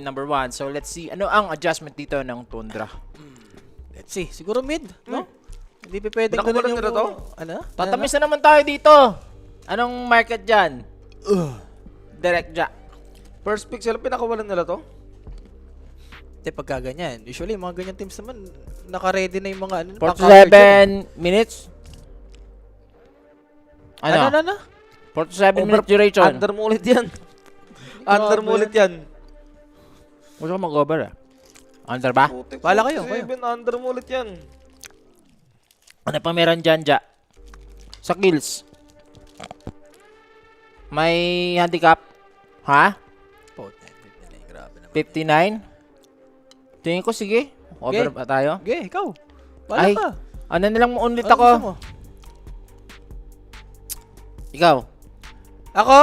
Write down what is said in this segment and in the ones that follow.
number 1. So let's see, ano ang adjustment dito ng Tundra? Let's see. Siguro mid, no? Hindi pa pwedeng Binakulan ganun yung... nila to? Ano? Tatamis na naman tayo dito. Anong market dyan? Direct ja. First pick sila, pinakawalan nila to? Hindi, pagka ganyan. Usually, mga ganyan teams naman, naka-ready na yung mga... Ano, 47 minutes. Ano? 47 minutes duration. Under mo ulit yan. Under mo ulit yan. Gusto ko mag-over Under ba? Putik, Wala kayo, 47, under mo ulit yan. Ano pa meron dyan, ja? Sa kills. May handicap. Ha? Oh, grabe naman. 59? Tingin ko, sige. Over ba tayo? Okay, ikaw. Wala Ay, ka. ano na lang ulit Ano ako. gusto mo? Ikaw. Ako?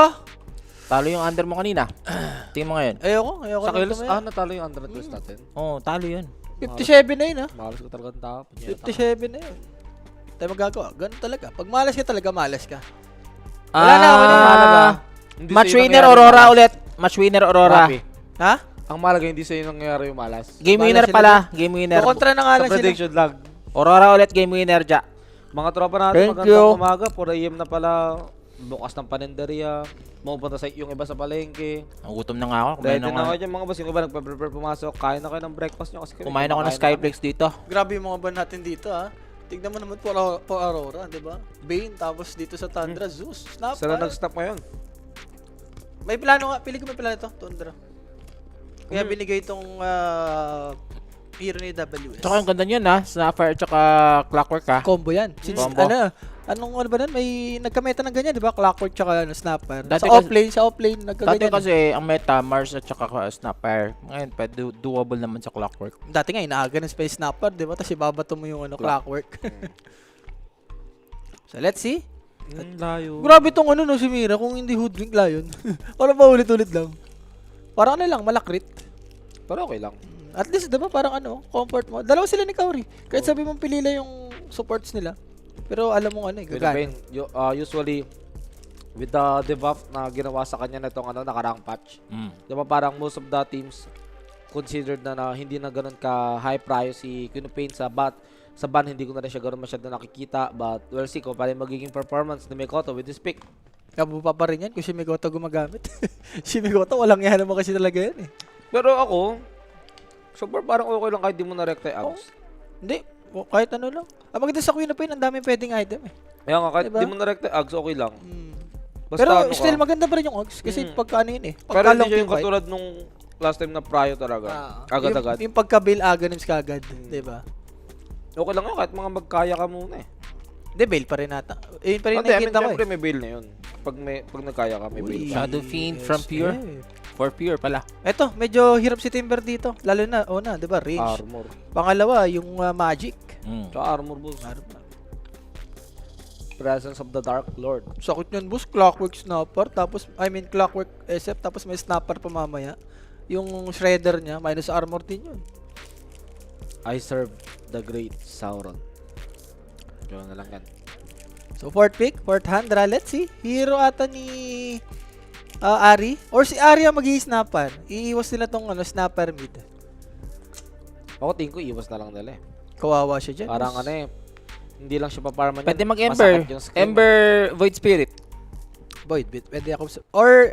Talo yung under mo kanina. Tingin mo ngayon. Ayoko Sa na kilos, tumaya. natalo yung under kills natin. Oo, talo yun. 57 na yun, ha? Malas ko talaga ang tao. 57 na yun. Tayo magagawa. Ganun talaga. Pag malas ka talaga, malas ka. Wala na, wala na. Match winner Aurora ulit. Match winner Aurora. Ha? Ang malaga hindi sa'yo nangyayari yung malas. Game Malas winner sila pala. Game winner. Kukontra na nga Sa lang sila. prediction lag. Aurora ulit, game winner, ja. Mga tropa natin, Thank magandang you. umaga. 4 AM na pala. Bukas ng paninderya. Mapupunta sa yung iba sa palengke. Nagutom na nga ako. Kumain Ready na na nga. kayo dyan mga boss. Yung iba nagpa-prepare pumasok. Kain na kayo ng breakfast nyo. Kasi Kumain ako ng Skyflex dito. Grabe yung mga ban natin dito, ha? Tignan mo naman po Aurora, di ba? Bane, tapos dito sa Tundra, Zeus, Snap. Sila nag-stop ngayon. May plano nga, pili ko may plano ito, Tundra. Kaya binigay itong hero ni WS. Tsaka yung ganda nyo na. Snapfire tsaka Clockwork ha. Combo yan. Since, Combo. anong ba nun? May nagkameta ng ganyan, di ba? Clockwork tsaka Snapper. Dati Sa offlane, Dati nagkaganyan. kasi ang meta, Mars at tsaka Snapfire. Ngayon, pwede doable naman sa Clockwork. Dati nga, inaaga ng Space Snapper, di ba? Tapos ibabato mo yung Clockwork. So, let's see. Layo. Grabe tong no, si Mira, kung hindi Hoodwink Lion. Parang pa ulit-ulit lang. Parang ano lang, malakrit. Pero okay lang. At least, diba, parang comfort mo. Dalawa sila ni Kauri. Kahit sabi mong pilila yung supports nila. Pero alam mo gagana. Usually, with the debuff na ginawa sa kanya na itong nakarang patch, di ba parang most of the teams considered na hindi na ganun ka high price si Queen of Pain sa ban, hindi ko na rin siya ganun masyado nakikita. But we'll see kung paano magiging performance ni Mikoto with this pick. Kabupa pa rin yan kung si Migota gumagamit. Si Migota, walang yan naman kasi talaga yan eh. Pero ako, so far parang okay lang kahit di mo na-recta yung Ags. Hindi, kahit ano lang. Maganda sa Queen of Pain, ang dami pwedeng item eh. Kaya nga, kahit Diba? di mo na-recta yung Ags, okay lang. Basta Pero ano still, ka. maganda pa rin yung Ox. Kasi pagka ano yun eh. Pero Pagka hindi long siya team yung fight. katulad nung last time na Pryo talaga. Agad-agad. Yung pagka-bail agonims ka agad. Diba? Okay lang yun kahit mga magkaya ka muna eh. Hindi, bail pa rin nata. Eh, pa rin Hindi, I mean, nakikita ko syempre eh. may bail na yun. Pag nagkaya ka, may bail Uy. ka. Shadow Fiend from Pure. eh. For Pure pala. Eto, medyo hirap si Timber dito. Lalo na, diba, range. Armor. Pangalawa, yung magic. Tsaka armor boss. Presence of the Dark Lord. Sakit yun, boss. Clockwork Snapper. Tapos, Clockwork SF. Tapos may Snapper pa mamaya. Yung Shredder niya, minus armor din yun. I serve the great Sauron. Diyan na lang yan. So, fourth pick, fourth hand. Let's see. Hero ata ni Ari. Or si Ari ang mag-i-snapper. Iiwas nila tong snapper mid. Ako tingin ko, iwas na lang nila eh. Kawawa siya dyan. Parang hindi lang siya paparman. Pwede mag-Ember. Ember Void Spirit. Void bit. Pwede ako or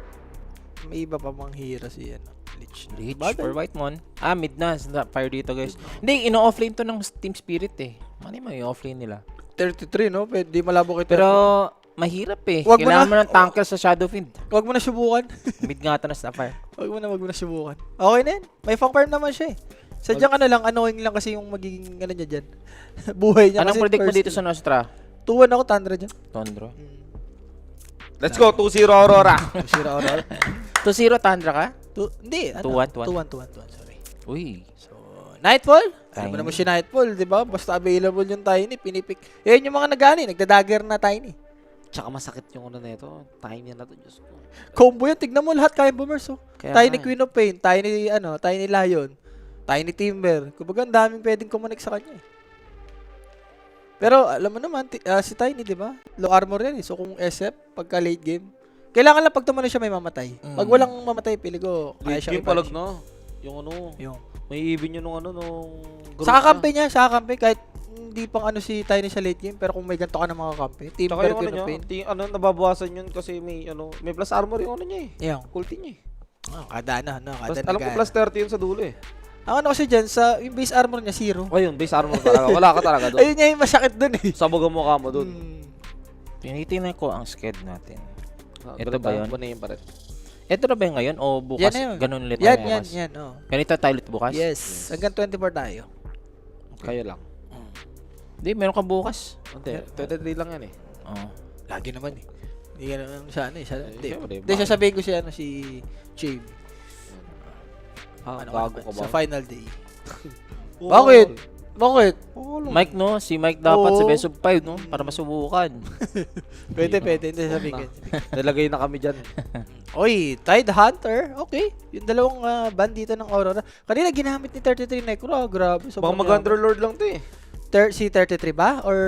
may iba pa mang hero si Lich. Reach Bagay. or Whitemon. Mid na. Fire dito guys. Hindi, ino-offlane to ng Team Spirit eh. Mali mo yung offlane nila. 33, no? Pwede malabo kita. Pero, mahirap eh. Wag mo Kailangan na. mo ng tanker sa Shadow Fiend. Wag mo na subukan. Mid nga ito na Snapfire. wag mo na subukan. Okay na yan. May farm naman siya eh. Sadyang annoying lang kasi yung magiging niya dyan. Buhay niya Anong kasi predict mo first dito sa Nostra? 2-1 ako, Tundra dyan. Tondro. Let's go, 2-0 Aurora. Sira oral. 2-0 Tundra ka? Hindi. 2-1, 2-1. Sorry. Uy. So, Nightfall? Alam mo Tiny. naman si Nightfall, di ba? Basta available yung Tiny, pinipik. Yan yung mga nagani, nagda-dagger na Tiny. Tsaka masakit yung na ito. Tiny na to, Diyos ko. Combo yan, tignan mo lahat kaya boomers, oh. Kaya Tiny nga. Queen of Pain, Tiny Lion, Tiny Timber. Kumbaga, ang daming pwedeng kumonek sa kanya, eh. Pero, alam mo naman, si Tiny, di ba? Low armor yan, eh. So, kung SF, pagka late game, kailangan lang pag tumano siya may mamatay. Pag walang mamatay, pili ko, kaya Late siya game palag no. Yung ano, Yung. may even yun nung ano, nung group Sa niya. kakampi niya, sa kakampi, kahit hindi pang ano si Tiny sa late game, pero kung may ganito ka ng mga kampi, Tsaka Timber, yung ano Queen of Pain. niya, nababawasan yun kasi may plus armor yung ano niya eh. Yung. Ulti niya eh. Kada Plus, alam ko plus 30 yun sa dulo eh. Ang ano kasi dyan, yung base armor niya, 0. Ayun, base armor talaga. Wala ka talaga doon. Ayun niya yung masakit dun eh. Sabog ang mukha mo doon. Tinitingnan ko ang sked natin. Ito Ganito ba yun? Punayin pa rin. Ito na ba yung ngayon o bukas? Yan na yun. Ganun ulit Yan, tayo yan, bukas? yan. Oh. Ganito tayo ulit bukas? Yes. Hanggang 24 tayo. Kayo lang. Hindi, meron ka bukas. Hindi, 23 lang yan eh. Oo. Lagi naman eh. Hindi ka naman siya ano eh. Hindi, syempre, hindi sasabihin ko siya ano, si Chave. Gago ka ba? Sa final day. Bakit? Bakit? Mike, no? Si Mike dapat sa Oo. best of 5, no? Para masubukan. Pwede. Hindi sasabihin ko. Nilagay na kami dyan. Oy, Tide Hunter. Okay. Yung dalawang band dito ng Aurora. Kanina ginamit ni 33 Necro. Grabe. Baka sobrang mag-underlord lang to eh. si 33 ba? Or...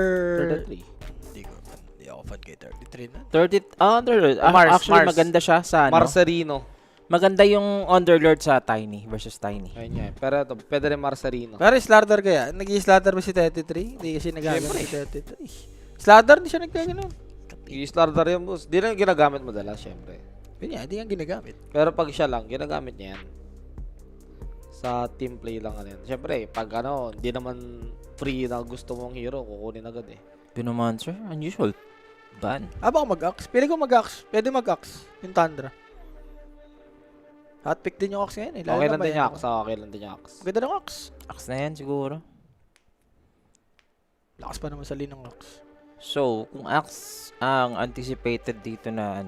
33. Hindi ako fan kay 33 na. 30, underlord. Mars, Actually, Mars. maganda siya sa ano. Marcerino. Maganda yung underlord sa Tiny versus Tiny. Ayun nga eh. Pero ito, pwede rin Marcerino. Pero Slardar kaya? Nag-i-Slardar ba si 33? Hindi kasi nagagamit si 33. Slardar, hindi siya nagkaganon. I-starter yan, boss. Di na yung ginagamit madalas, syempre. Yun yan, hindi yan ginagamit. Pero pag siya lang, ginagamit niya yan. Sa team play lang ano yan. Syempre, pag ano, hindi naman free na gusto mong hero, kukunin agad eh. Binomancer? Unusual. Ban. Baka mag-axe. Pwede ko mag-axe. Pwede mag-axe. Yung Tundra. Hot pick din yung axe ngayon eh. Okay lang din yung axe. Okay lang din yung axe. Ganda ng axe. Axe na yan siguro. Lakas pa naman sa lean ng axe. So, kung Axe ang anticipated dito na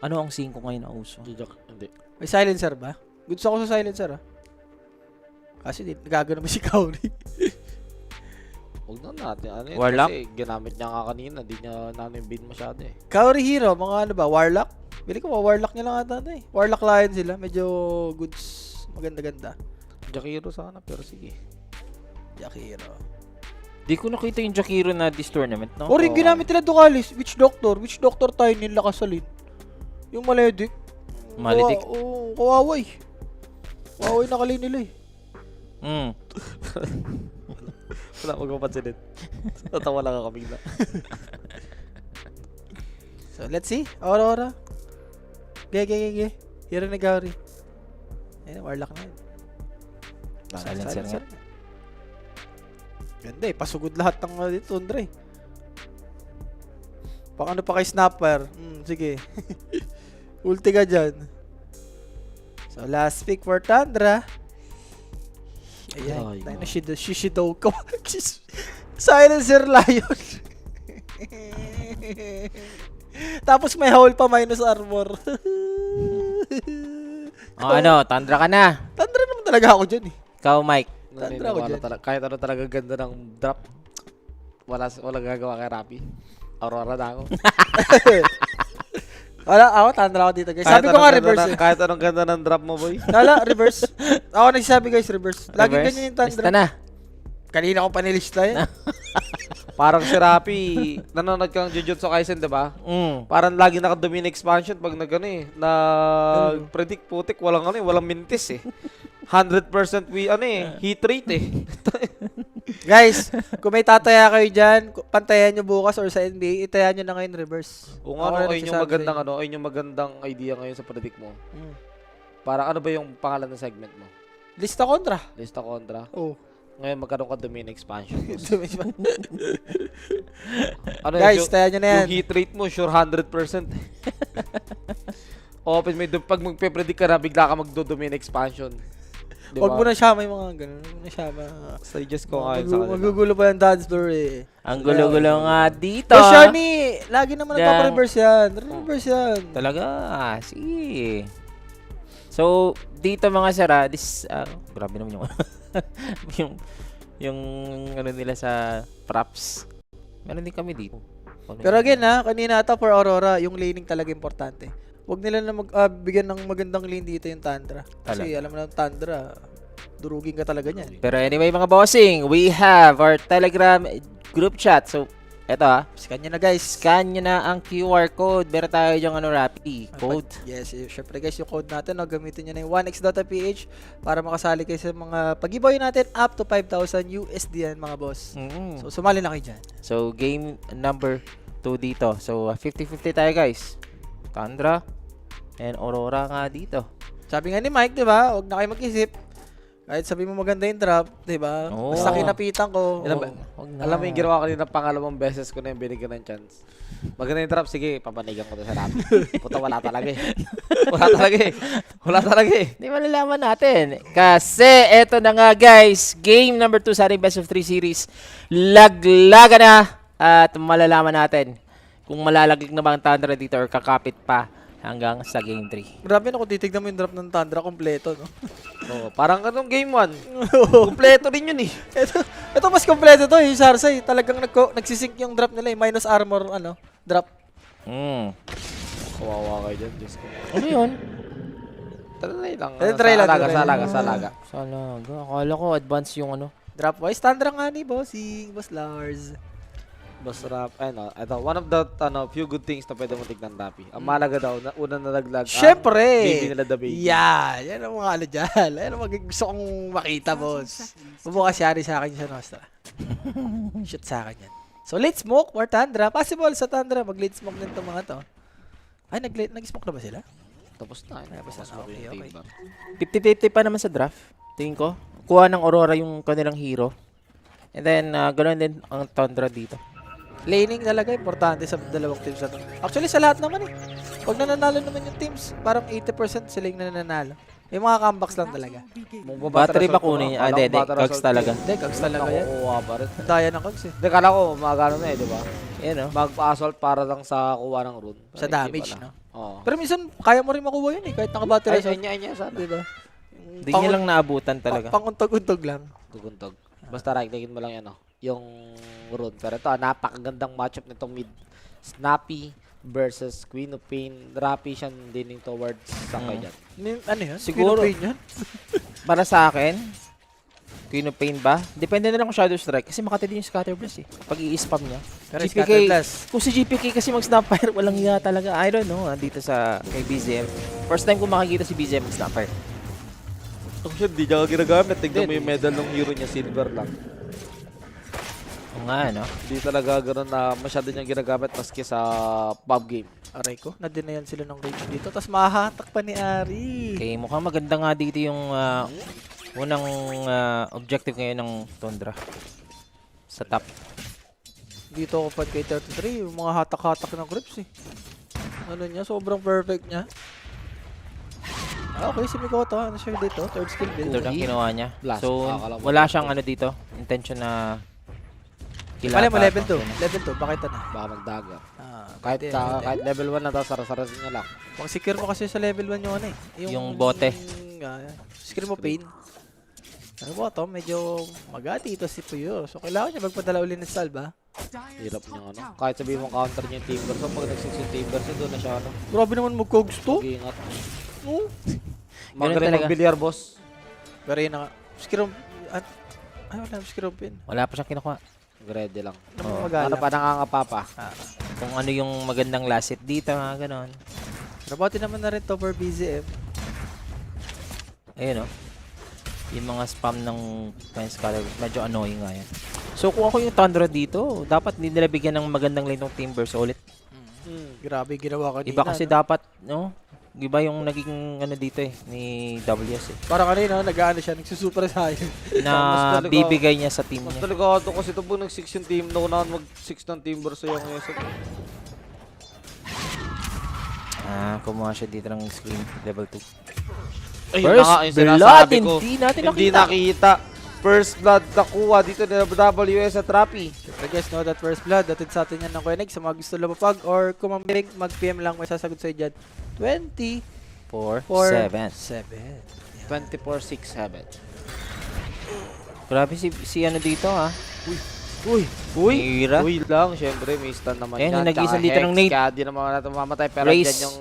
ano ang 5 ngayon na uso? Hindi. May silencer ba? Goods ako sa silencer ah. Kasi nagagano naman si Kauri. Huwag na natin. Ano yun? Warlock? Kasi ginamit niya nga kanina. Di niya namin bin masyado eh. Kauri hero, mga ano ba? Warlock? Bili ko Warlock niya lang ata na eh. Warlock Lion sila. Medyo goods. Maganda-ganda. Jakiro sana, pero sige. Jackie hero. Di ko nakita yung Jakiro na this tournament, no? O rin ginamit nila Ducalis. Witch Doctor tayo nila kasalin. Yung Maledic. Maledic? Oo, kawaway. Kawaway nakali nila eh. Mm. Wala, huwag mapansin din. Natawa lang ako bigla. So, let's see. Aurora. Ge. Hero ni Gauri. Ayun, Warlock na yun. Silencer nga. Ganda eh. Pasugod lahat ng dito, Tundra eh. Pang ano pa kay Snapper. Sige. Ulti ka dyan. So, last pick for Tundra. Ayan. Ay, Tayo no. na Shishidoko. Silencer Lion. Tapos may hole pa minus armor. Oh, ano, Tundra ka na. Tundra naman talaga ako dyan eh. Ikaw, Mike. Tandra ko dyan. Kahit ano talaga ganda ng drop. Wala gagawa kay Rappi. Aurora na ako. Wala, ako Tundra ako dito guys. Sabi ko nga reverse eh. Kahit anong ganda ng drop mo, boy. Lala, reverse. Ako nagsasabi guys, reverse. Lagi Reverse? ganyan yung Lista Tundra. na. Kanina ko pa nilista yan. Parang si Rappi, nanonood kang Jujutsu Kaisen, diba? Parang lagi naka-domine expansion pag nag-predict putik, walang mintis eh. 100% heat rate eh. Guys, kung may tataya kayo dyan, pantayan nyo bukas or sa NBA, itaya nyo na ngayon reverse. Kung Ako ano, rin ayun yung nagsasabi magandang sa'yo. ayun yung magandang idea ngayon sa predict mo. Mm. Para ano ba yung pangalan ng segment mo? Lista kontra. Lista kontra. Oh. Ngayon magkaroon ka domain expansion. Ano Guys, yung, taya nyo na yan. yung heat rate mo sure 100%. O pag magpe-predict ka na bigla ka magdo-domain expansion. Diba? Huwag mo na siya, may mga ganun. Huwag mo na siya. Suggest ko nga yun sa kanila. Magugulo pa yung dance door eh. Ang gulo-gulo nga dito. So, Shani, lagi naman Yan. nagpapa-reverse yan. Reverse yan. Talaga. Sige. So, dito mga sara, grabe naman yung ano nila sa props. Meron din kami dito. Pero again kanina ata for Aurora, yung laning talaga importante. Huwag nila na bigyan ng magandang lane dito yung Tundra. Kasi alam mo na yung Tundra, durugin ka talaga niyan. Pero anyway mga bossing, we have our Telegram group chat. So, Eto Scan nyo na guys. scan nyo na ang QR code. Meron tayo diyang Rappi code. Yes, syempre guys, yung code natin, no, gamitin nyo na yung 1x.ph para makasali kayo sa mga pag-giveaway natin up to 5,000 USD yan mga boss. Mm. So, sumali na kayo dyan. So, game number 2 dito. So, 50-50 tayo guys. Tundra and Aurora nga dito. Sabi nga ni Mike, di ba? Huwag na kayo mag-isip. Kahit sabi mo maganda yung drop, di ba? Oo. Basta kinapitan ko. Alam, Wag na. alam mo yung ginawa ko kanina, pangalawang beses ko na yung binigyan ng chance. Maganda yung drop, sige, papanigan ko to sa Rappi. Puta, wala talaga eh. Wala talaga eh. Wala talaga eh. Di malalaman natin. Kasi eto na nga guys, game number 2 sa ating Best of 3 series. Laglaga na at malalaman natin kung malalaglag na ba ang Tundra dito or kakapit pa hanggang sa game 3. Grabe na kung titignan mo yung drop ng Tundra kompleto, no? Oo, parang anong game 1. Kompleto rin yun eh. ito mas kompleto to, yung Sarsay. Talagang nagsisync yung drop nila, minus armor, drop. Kawawa kayo dyan, Diyos ko. Ano yun? Try lang. Try lang, Salaga, try lang. salaga, salaga. Salaga. Akala ko advance yung ano. Drop wise, Tundra nga ni Bossing, Boss Lars. Masarap. Ano, ito, one of the few good things na pwede mo tignan, Rappi. Ang malaga daw, unang nalaglag. Siyempre! Baby nila, the baby. Yeah! Yan ang mga dyan. Yan ang gusto kong makita, boss. Bubukas yari sa akin siya, Nostra. Shoot sa akin yan. So, late smoke or Tundra. Possible sa Tundra. Mag-late smoke din itong mga to. Ay, nag-smoke na ba sila? Tapos na. Tapos na, Tapos okay, yung okay. team, 50-50 pa naman sa draft. Tingin ko. Kuha ng Aurora yung kanilang hero. And then, ganoon din ang Tundra dito. Laning talaga, importante sa dalawang teams na to. Actually, sa lahat naman eh. Pag nananalo naman yung teams, parang 80% sila yung nananalo. Yung mga comebacks lang talaga. Battery ba kunin niya? Ah, hindi. Cogs talaga. Hindi, kags talaga yan. Nakukuha pa rin. Daya ng kags eh. Hindi, kala ko, magano na eh, di ba? Yan o. Mag-assault para lang sa kuha ng rune. Sa Pero hindi damage, pala. no? Oo. Pero minsan, kaya mo rin makuha yun eh, kahit naka-battery Ay, assault. anya, sana. Diba? Hindi niya lang naabutan talaga. Panguntog-untog lang. Tuguntog. Basta right-clickin mo lang yan, yung rune. Pero ito, napakagandang matchup nitong mid. Snappy versus Queen of Pain. Rappi siya leaning towards Sakay dyan. Ano yun? Siguro. Queen of Pain yun? Para sa akin, Queen of Pain ba? Depende na lang kung Shadow Strike. Kasi makati din yung Scatter Blast eh. Pag i-spam niya. Pero Scatter Blast. Kung si GPK kasi mag-snapfire, walang iya talaga. I don't know, dito sa kay BZM. First time ko makikita si BZM mag-snapfire. Ang siya, di niya ginagamit. Tignan mo Hindi. yung medal ng hero niya, silver lang. Oo nga, no? Hindi talaga gano'n na masyado niyang ginagamit maski sa pub game. Aray ko, na-denial sila ng rage dito. Tapos mahahatak pa ni Ari. Okay, mukhang maganda nga dito yung unang objective ngayon ng Tundra. Sa top. Dito ako pad kay 33. Yung mga hatak-hatak ng grips eh. Ano niya, sobrang perfect niya. Okay, si Mikoto, ano siya dito? Third skill build. Ito lang ginawa niya. Blast. So, Akala mo wala blast. siyang ano dito. Intention na Mali mo, level 2. Yun. Level 2, bakit na? Baka magdaga. Kahit, Kahit level 1 na to, sarasarasin niya lang. pang secure mo kasi sa level 1 yung ano eh. Yung bote. Secure mo pain. Ano ba ito? Medyo magati ito si Puyo. So, kailangan niya magpadala ulit ng salva. Hirap niya ano. Kahit sabihin mong counter niya yung Timber. So, pag nagsix yung Timber, so doon na siya ano. Grabe naman mag-cogs to. Mag-iingat. Oh. Magaling talaga. mag-bilyar, boss. Pero yun na nga. Secure ay, wala. Secure pin. Wala pa siyang kinukuha. Ready lang. Ano Oo. magalang? Ano pa nangangapa pa? Kung ano yung magandang last hit dito, mga ganon. Rabati naman na rin to for BZM. Ayun o. Yung mga spam ng Fine Scholar, medyo annoying nga yan. So kung ako yung Tundra dito, dapat hindi nila bigyan ng magandang lane ng Timbers ulit. Grabe ginawa kanina. Iba kasi no? dapat, no? Iba yung naging ano dito eh, ni WS eh. Parang kanina, nag-ano siya, nagsusuper saiyan. Na talaga- bibigay niya sa team Mas niya. delikado kasi ito pag nag-6 yung team, naunahan mag-6 ng Timber sa yung Yusuf. Kumuha siya dito ng screen, level 2. Ayun First na nga yung blood, sinasabi ko. hindi natin Hindi nakita. nakita. First blood nakuha dito ni WS at Rappi. Siyempre guys, know that first blood, datid sa atin yan ng Koenig. Sa mga gusto lumapag or kumamig, mag-PM lang, may sasagot sa'yo dyan. 20, 4, 4, 7. 7. 24-6-7. Grabe si ano dito ha. Uy! Hira. Uy lang, syempre may stun naman Ayan, yan. yung nag-iisa Tsaka dito ng Hex, nade. Kaya di naman natin mamatay. Pero Race. dyan yung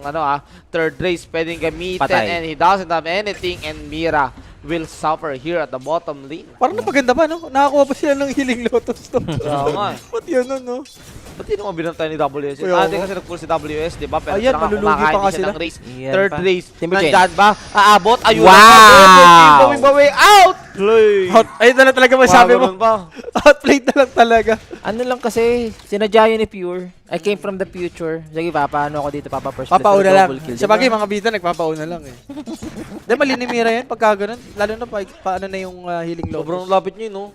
third race pwedeng gamitin. Patay. And he doesn't have anything. And Mira will suffer here at the bottom lane. Parang napaganda pa, no? Nakakuha pa sila ng Healing Lotus to. Tama. Ba't yun, no? Ba't di naman binantay ni WS? Kuya, Hindi kasi nag-pull si WS, di ba? Pero Ayan, sila nga malulugi kumakain pa nga din siya sila. ng race. Yan Third pa. race. Timber Chain. Nandyan ba? Aabot? Ayun Wow! na. Going the way out! Play! Ayun na lang talaga masabi mo. Ba? Outplayed na lang talaga. Ano lang kasi, sinadya yun ni Pure. I came from the future. Sige, paano ako dito papa-first blood Papauna for lang. double kill, Sa diba? bagay, mga bita, nagpapauna lang eh. Di, mali ni Mira yan pagka ganun. Lalo na paano na yung Healing Lotus. Sobrang lapit niyo, no?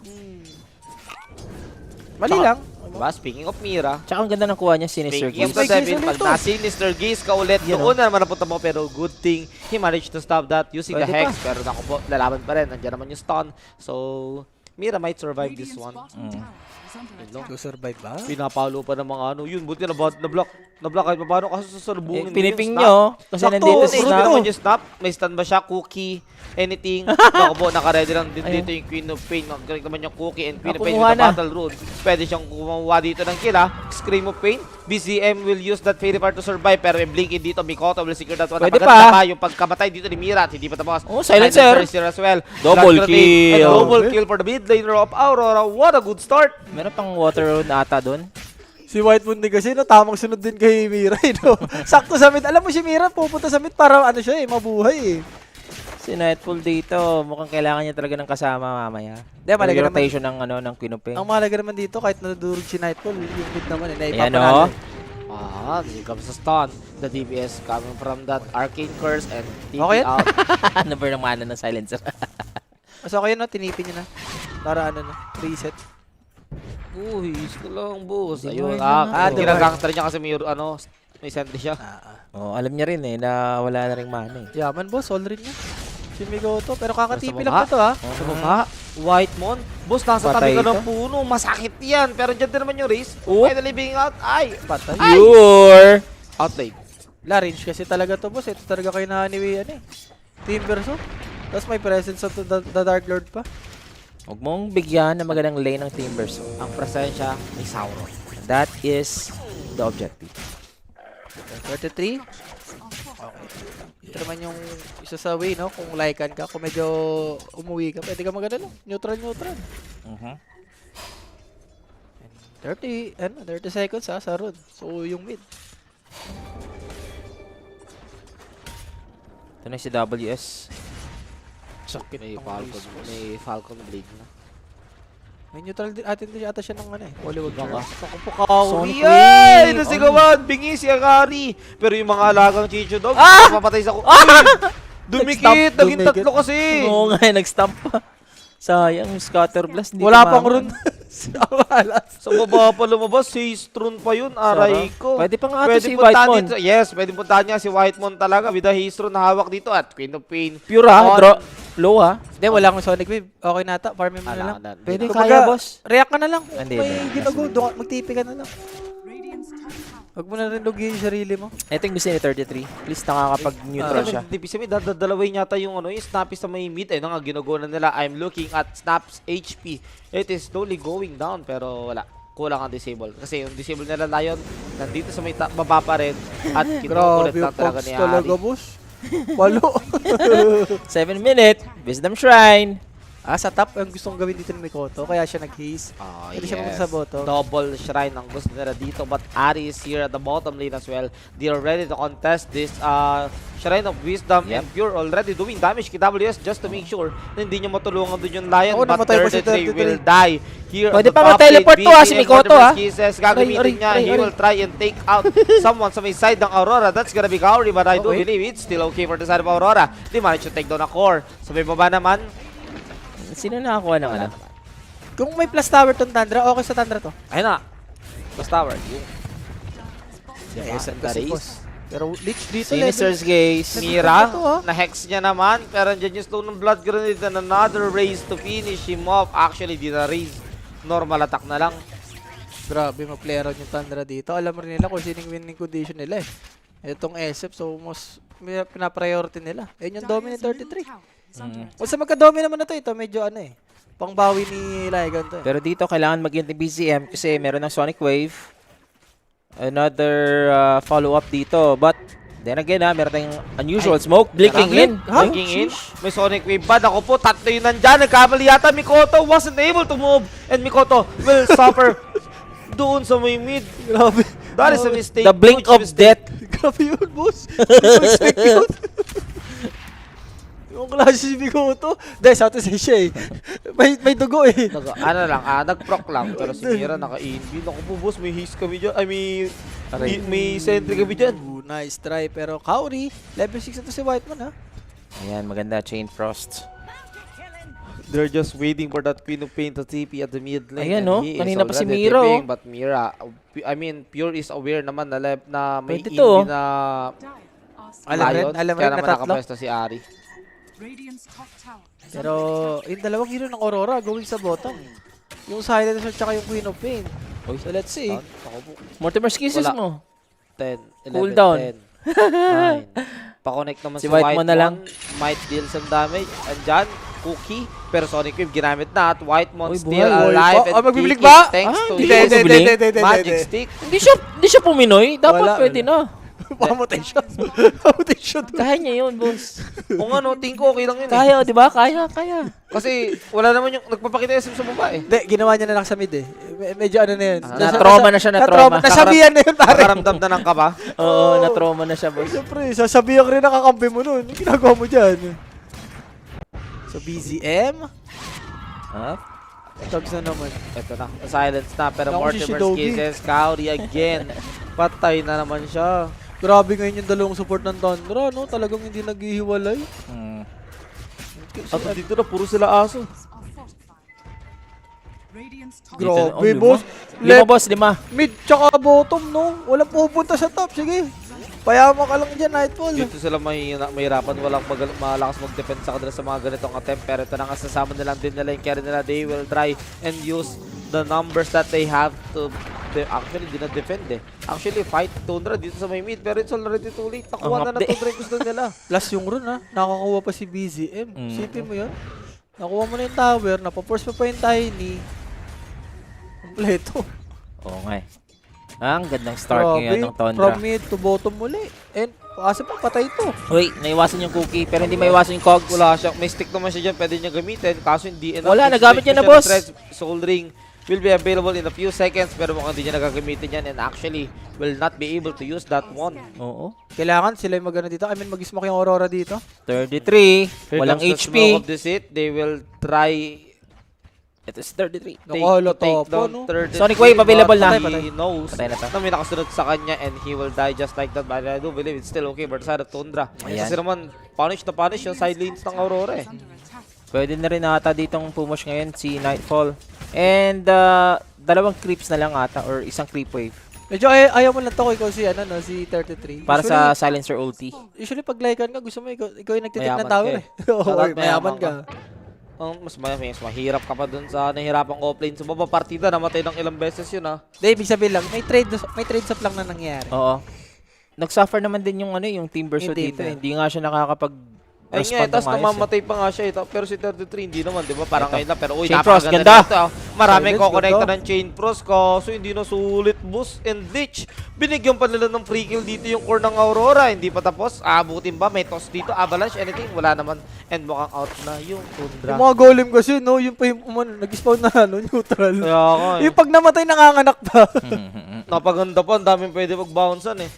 Mali lang. Diba? Speaking of Mira, Tsaka ang ganda ng kuha niya, Sinister speaking of Gaze. the Gaze 7, ulit pag to. na-Sinister Gaze ka ulit, Yan, doon na naman napunta mo, pero good thing, he managed to stop that using the Pwede Hex. Pero naku po, lalaban pa rin, nandiyan naman yung stun. So, Mira might survive this one. Yun lang. To survive ba? Pinapalo pa ng mga ano, yun, buti na-block kahit pa paano kasi susalubungin mo Piniping yung snap. nyo, kasi Sakto, nandito si fruit Snap. to. Naman yung snap, may stun ba siya, cookie, anything. Naku po, naka-ready lang din Ayun. dito yung Queen of Pain. Magaling naman yung cookie and Queen of Pain Kumuha with the na. battle rune. Pwede siyang kumuha dito ng kill, ha. Scream of Pain. BCM will use that Fairy Fire to survive, pero may Blinky dito, Mikoto will secure that one. Pwede Napaganda pa. Yung pagkamatay dito ni Mira at hindi pa tapos. Oh, silencer. Here as well. Double Flash grenade and kill. double kill for the mid laner of Aurora. What a good start. Meron pang water road na ata doon. Si White Moon din kasi, no, tamang sunod din kay Mira, eh, no? Sakto sa mid. Alam mo si Mira, pupunta sa mid para ano siya, eh, mabuhay, eh. Si Nightfall dito, mukhang kailangan niya talaga ng kasama mamaya. Di, malaga Yung naman. rotation ng, ng Queen of Pain. Ang mahalaga naman dito, kahit nadurog si Nightfall, yung mid naman, eh, Ayan, naipapanalo. oh. Here comes the stun. The DPS coming from that Arcane Curse and TP Okay. out. Ano ba ng mana ng silencer? Mas okay, no? Tinipin niya na. Para ano na, reset. Buhis ko lang, boss. Di Ayun, ba yun lang? ginagangster niya kasi may sentry siya. Oh, alam niya rin eh, na wala na rin mana eh. Yaman, boss. All rin niya. Si Migoto. Pero kakatipi Sa lang baba. na to, ha? Sa baba, White Mon. Boss, nasa tabi Patay ka ng ito. puno. Masakit yan. Pero dyan din naman yung race. Oh. Finally being out. Ay! Patay. Ay! Pure! Outplayed. La, range kasi talaga to, boss. Ito talaga kayo na ni ano, eh. Timbersaw. Tapos may presence of the Dark Lord pa. Huwag mong bigyan ng magandang lane ng Timbers. Ang presensya ni Sauron. That is the objective. 33. Okay. Ito naman yung isa sa way, no? Kung likean ka, kung medyo umuwi ka, pwede ka magano, neutral. 30 seconds, ha, sa road. So, yung mid. Ito na si WS. Sakit. May Falcon Blade na. May neutral din, atin din ata siya ng ano, eh. Hollywood Baka. Curse. Ako po Kauri. Sonic Ay! Wave! Nasigawan! Bingi si Akari! Pero yung mga alagang Chicho Dog, papatay sa Dumikit! Nag-stop, Naging dumikit. tatlo kasi! Oo nga, nag-stamp pa. Sayang, scatter blast. Hindi Wala tumama. pang run. Alas. Sa baba pa lumabas, si Strun pa yun, aray ko. Pwede pa nga ito Pwede si puntahan Whitemon. dito. Yes, pwede puntahan niya si Whitemon talaga with the Histron na hawak dito at Queen of Pain. Pure ha, On. draw. Low ha. Hindi, wala akong Sonic Wave. Okay na ata. Farming mo na lang. Pwede Kumbaga, kaya, boss. React ka na lang. Kung Hindi, may hindi. ginago, magtipi ka na lang. Huwag mo na rin lugihin yung sarili mo. Ito yung gusto ni 33. Please nakakapag-neutral siya. Sabi, dadalawin yata yung ano, yung Snappy sa may mid. Ayun nga, ginagawa na nila. I'm looking at Snap's HP. It is slowly going down, pero wala. Kulang ang disable. Kasi yung disable nila Lion, nandito sa may baba pa rin. At kinukulit Grabe lang yung talaga Fox ni talaga, Ari. boss. Palo. 7 minute. Wisdom Shrine. Sa top, ang gustong gawin dito ni Mikoto. Kaya siya nag-haze. Ah, Pwede siya pumunta sa bottom. Double shrine ang gusto nila dito, but Ari is here at the bottom lane as well. They are ready to contest this Shrine of Wisdom, and Pure already doing damage kay WS just to make sure na hindi niya matulungan doon yung Lion, Oo, but namatay pa si 33 will 33. die here Pwede at the pa top mag-teleport lane. to, si BCM Mikoto, whatever ah. Kisses, gagamitin Aray, niya. aray, He aray. will try and take out someone sa may side ng Aurora. That's gonna be Kaori, but I do Okay. believe it's still okay for the side of Aurora. They managed to take down a core. Sa may baba naman, Sino nakakuha ng ano? Kung may plus tower tong Tundra, okay sa Tundra to. ayun na. Plus tower. Yung SM the kasi, race. boss. Pero leech dito, level. Sinister's Gaze. Mira, Ito, ah. na-hex niya naman, pero andyan yung slow ng blood grenade and another race to finish him off. Actually, di na raise. Normal attack na lang. Grabe, mag-play around yung Tundra dito. Alam rin nila kung sino yung winning condition nila, eh. Itong SF, so most pinapriority nila. Ayun yung dominant 33. Kung sa magka-domi naman na to, ito medyo ano eh. Pangbawi ni Lygan to eh. Pero dito kailangan mag-int ni BCM kasi meron ng Sonic Wave. Another follow-up dito. But Then again meron tayong unusual smoke. Blinking in. Ha? Blinking in. May Sonic Wave ba? Ako po, tatlo yun nandyan. Nagkamali yata. Mikoto wasn't able to move. And Mikoto will suffer doon sa may mid. Grabe. That is a mistake. The blink huge of mistake. death. Grabe yun, boss. Hindi ko expect yun. Yung klase si Mikoto. Dahil sa atin siya eh. May dugo eh. Nag-proc lang. Pero si Mira naka-inbin. Ako po, boss, may haste kami dyan. Ay, may sentry kami dyan. Ooh, nice try. Pero Kaori, level 6 na to si Whiteman ha. Ayan, maganda. Chain Frost. They're just waiting for that Queen of Pain to TP at the mid lane. Ayan, and no? he is Kanina pa si already Mira, TPing, oh. But Mira, I mean, Pure is aware naman na may Pwede indie to, oh. na Alam rin kaya na naman tatlo. nakapwesto si Ari. Pero yung dalawang hero ng Aurora going sa bottom. Yung Silencer tsaka yung Queen of Pain. So let's see. Ako po. Mortimer's kisses Wala. mo. 10, 11, Cooldown. 10, 9. Pa-connect naman Si si White mo na lang. Might deal some damage. Andyan, Cookie. Pero Sonic Wave ginamit na at Whitemon Uy, still buhay. alive Oh, and magbiblik kicking ba? thanks Ah, to hindi his ko bibili. Magic Stick. Hindi siya puminoy. Dapat Wala. pwede na. Pamatay siya. Pamatay siya doon. Kaya niya yun, boss. Kung ano, tingin ko okay lang yun eh. Kaya, di ba? Kaya. Kasi wala naman yung nagpapakita yung sa babae. Hindi, ginawa niya na lang sa mid eh. Medyo ano na yun. Na-trauma na siya, na-trauma. Nasabihan na yun, pare. Nakaramdam na ng kaba. Oo, na-trauma na siya, boss. Siyempre, sasabihan ka rin nakakampi mo nun. Yung ginagawa mo dyan. So, BZM. Ha? Tugs na naman. Ito na, silence na. Pero Naku, si Mortimer's Shidori. Kisses, Kaori again. Patay na naman siya. Grabe ngayon yung dalawang support ng Thundra, no? Talagang hindi naghihiwalay. At dito na, puro sila aso. Grabe, lima. boss. Lima, boss, lima. Mid tsaka bottom, no? Walang pupunta sa top. Sige. Payaman ka lang dyan, Nightfall. Dito sila mahirapan, walang malakas mag-defend sa kanila sa mga ganitong attempt. Pero ito na nga, sasama nilang din nila yung carry nila. They will try and use the numbers that they have to... Actually, di na defend eh. Actually, fight Tundra dito sa may mid. Pero it's already too late. Nakuha na na Tundra yung gusto nila. Plus yung run, ha? Nakakuha pa si BZM. Sipin mo yun. Nakuha mo na yung tower. Napaforce pa yung Tiny. Kompleto. Oo nga eh. Ang gandang start ngayon ng Tundra. From mid to bottom muli. And kasi pa patay to. Uy, naiwasan yung cookie pero hindi maiwasan yung cogs. Wala siya. May stick naman siya dyan. Pwede niya gamitin. Kaso hindi enough. Wala, Next nagamit week niya na, siya boss. ng Threads Soul Ring will be available in a few seconds. Pero mukhang hindi niya nagagamitin yan. And actually, will not be able to use that one. Oo. Kailangan sila yung magano dito. I mean, mag-smoke yung Aurora dito. 33. Here Walang comes the HP. smoke of the seat. They will try... Ito is 33. Nakahalo to, no? 33, Sonic Wave available but na. He knows Patay na to. na may nakasunod sa kanya and he will die just like that. But I do believe it's still okay for the side of Tundra. Ayan. Kasi naman, punish na punish yung side lanes ng Aurora eh. Pwede na rin ata ditong pumush ngayon si Nightfall. And dalawang creeps na lang ata or isang creep wave Medyo ayaw mo lang to kung ikaw si, ano, no, si 33. para sa silencer OT. Usually pag like-an ka, gusto mo ikaw yung nagtitik ng Mayaman tower ka eh. Oo, Dapat mayaman ka. Mas mahirap ka pa dun sa nahirapang offlane. Sa baba partida, namatay ng ilang beses yun ah. Hindi, ibig sabihin lang, may trade up lang na nangyari. Oo. Nag-suffer naman din yung yung Team Verso Hindi dito. na. Hindi nga siya nakakapag Ay nga, tapos namamatay pa nga siya. Pero si 33 hindi naman, di ba? Parang Ito. ngayon na. Pero uy, Chain Frost, napakaganda ganda. nito. Maraming Silence, kokonekta ganda. ng Chain Frost. Kaso hindi na sulit, boost and leech. Binigyan pa nila ng free kill dito yung core ng Aurora. Hindi pa tapos. Abutin ba? May toss dito. Avalanche, anything? Wala naman. And mukhang out na yung Tundra. Yung mga golem kasi, no, yung pa yung nag-spawn na, no, neutral. Kaya nga eh. Yung pag namatay, nanganganak pa. Napaganda pa. Ang daming pwede mag-bouncean eh.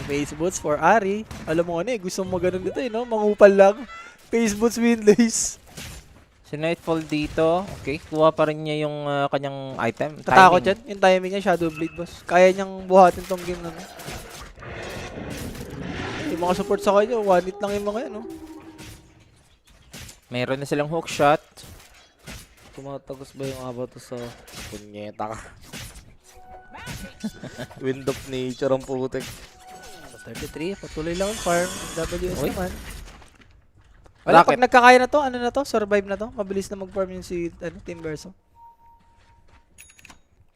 Face boots for Ari. Alam mo ano eh, gusto mo ganun dito eh, no? Mangupal lang. Face boots winlays. Si Nightfall dito. Okay, kuha pa rin niya yung kanyang item. Katakot timing. yan. Yung timing niya, Shadow Blade, boss. Kaya niyang buhatin tong game na, no? Yung mga support sa kanya, one hit lang yung mga yan, no? Meron na silang hook shot. Tumatagos ba yung abato sa punyeta ka? Wind of nature ang putik. 33, patuloy lang ang farm. WS Uy. naman. Wala, Rocket. pag nagkakaya na to, ano na to? Survive na to? Mabilis na mag-farm yung si Team Verso.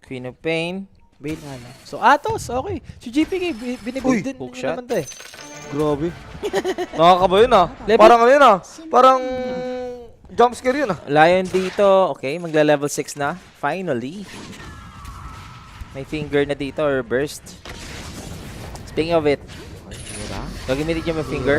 Queen of Pain. Bane nga lang. So, Atos, okay. Si GPK, binibig din hook yun shot. naman to eh. Grabe. Nakakaba yun ah. Level- Parang ano yun ah. Parang jumpscare yun ah. Lion dito. Okay, magla-level 6 na. Finally. May finger na dito or burst. Speaking of it, Gagamitin niya may finger.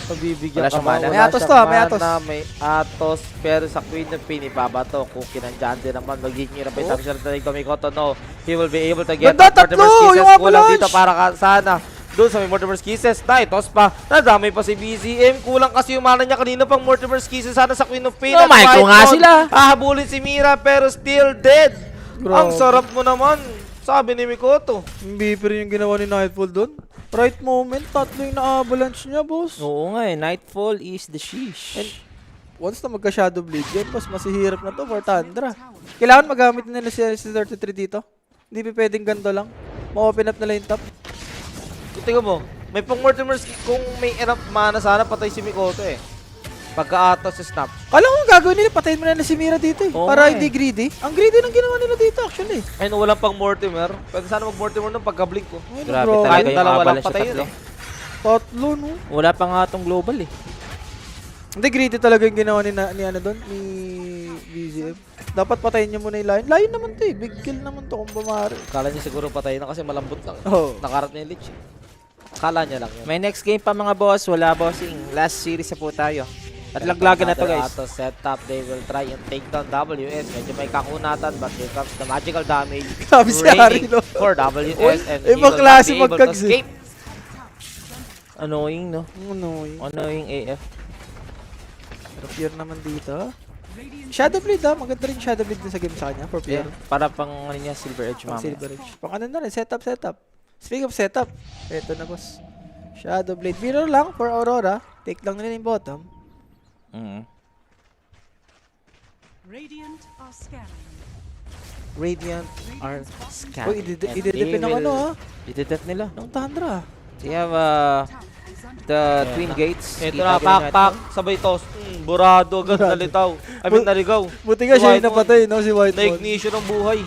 Pabibigyan Wala siyang mana. May Atos to, may Atos. May Atos, pero sa Queen of Pain, ibabato. Kung kinandyan din naman, magiging hirap itang siya na Mikoto. No, he will be able to get Ganda, Mortimer's tatlo! Kisses. Yung Kulang avalanche! dito para sana. Doon sa may Mortimer's Kisses. Tos pa. Nadamay pa si BCM. Kulang kasi yung mana niya kanina pang Mortimer's Kisses. Sana sa Queen of Pain. Oh at my, White kung nga Dawn. sila. Hahabulin si Mira pero still dead. Ang Grabe. sarap mo naman. Sabi ni Mikoto. Hindi pa rin yung ginawa ni Nightfall doon. Right moment, tatlo yung na-avalanche niya, boss. Oo nga eh, Nightfall is the sheesh. And once na magka-Shadow Blade yan, boss, masihirap na to for Tundra. Kailangan magamit nila si 33 dito. Hindi pa pwedeng ganito lang. Ma-open up nila yung top. Tingnan mo, may pang Mortimer's kung may enough mana sana patay si Mikoto eh. Pagka-atos sa snap. Kala ko ang gagawin nila, patayin mo na si Mira dito eh. Oo Para nga hindi greedy. Ang greedy ng ginawa nila dito actually. Ay, no, walang pang Mortimer. Pwede sana mag-Mortimer nung pagka-blink ko. Ay, Grabe bro. talaga Kahit yung dalawa lang avalanche patay sa yun tatlo. eh. Tatlo, no? Wala pa nga itong global eh. Hindi greedy talaga yung ginawa ni ano doon, ni BZM. Dapat patayin niya muna yung Lion. Lion naman to eh. Big kill naman to kung bumari. Kala niya siguro patay na kasi malambot lang. Oh. Nakarat niya yung Lich. Kala niya lang yun. May next game pa mga boss, wala bossing. Last series na po tayo. At laglagan na to guys. Atos setup, they will try and take down WS. Medyo may kakunatan but here comes the magical damage. Grabe si raining Harry, no? for WS Uy, and he ibang will not klase be able to magkags eh. escape. Annoying no? Annoying. Annoying AF. Pero pure naman dito. Shadow Blade ah. Maganda rin Shadow Blade din sa game sa kanya. For Yeah, pure. para pang ano niya, Silver Edge Pang mamaya. Silver Edge. Pang ano na rin. Setup. Speaking of setup. Eto na boss. Shadow Blade. Mirror lang for Aurora. Take lang nila yung bottom. Radiant are scanning. Radiant are scanned. Uy, ididipin ng ano ah. Ididet nila. Ng Tundra. They have the Twin Gates. Ito Kita na, ko yun pak, sabay toss. Burado agad, Burado. nalitaw. I mean, naligaw. Buti nga Si siya yung White Moon, napatay, no? Si White Moon. Na-ignition ng buhay.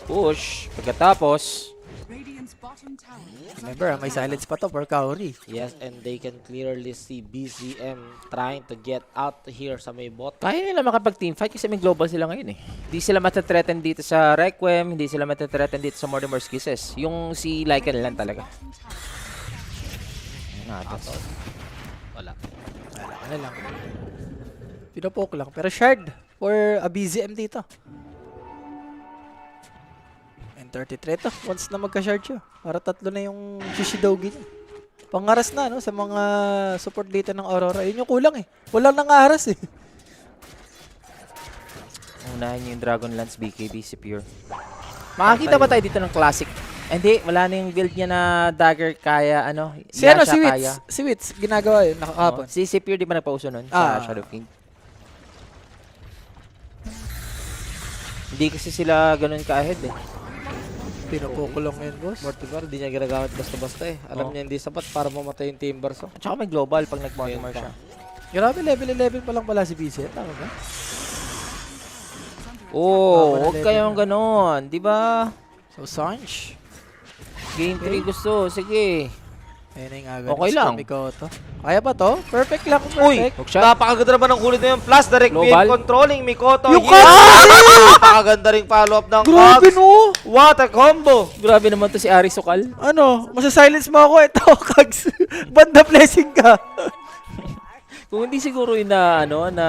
Push. Pagkatapos, Radiant's bottom tower is under Remember, may silence pa to for Kaori. Yes, and they can clearly see BCM trying to get out here sa may bot. kaya nila makapag-teamfight kasi may global sila ngayon eh. Hindi sila matathreaten dito sa Requiem, hindi sila matathreaten dito sa Mortimer's Kisses. Yung si Lycan lang talaga. Atos. Wala. Ano lang. Pinopoke lang. Pero shard for a BZM dito. And 33 to. Once na magka-shard siya. Para tatlo na yung Shishidogi niya. Pangaras na no sa mga support dito ng Aurora. Yun yung kulang eh. Wala nang aras eh. Unahin niyo yung Dragonlance BKB si Pure. Makakita ba tayo dito ng classic? Hindi, wala na yung build niya na dagger kaya ano. Si ano, Yasha si Wits. kaya. Si Wits, ginagawa yun, nakakapon. Si Pure di ba nagpauso nun Ah. sa Shadow King? Hindi kasi sila ganun ka-ahead eh. Pinopoke lang yun, boss. Mortimer, di niya ginagamit basta-basta eh. Alam Oh. niya hindi sapat para mamatay yung Timbers. Oh. At saka may global pag nag-Mortimer Ayun pa. siya. Grabe, level 11 pa lang pala si BZ. Tama ba? Oh, wala huwag level kayong na. ganon. Di ba? So, Sanch. Game 3 gusto. Sige. Ayun na yung aga. Okay lang. Mikoto. Kaya ba to? Perfect lang. Uy! Perfect. Hook shot. Napakaganda naman ng kulit na yun. Plus, direct Global. wave controlling Mikoto. Yung Yes! Cogs! Napakaganda ring follow-up ng Grabe Cogs. no! What a combo! Grabe naman to si Ari Sukal. Ano? Masa-silence mo ako. Ito, Kags. Banda blessing ka. Kung hindi siguro yun na, ano, na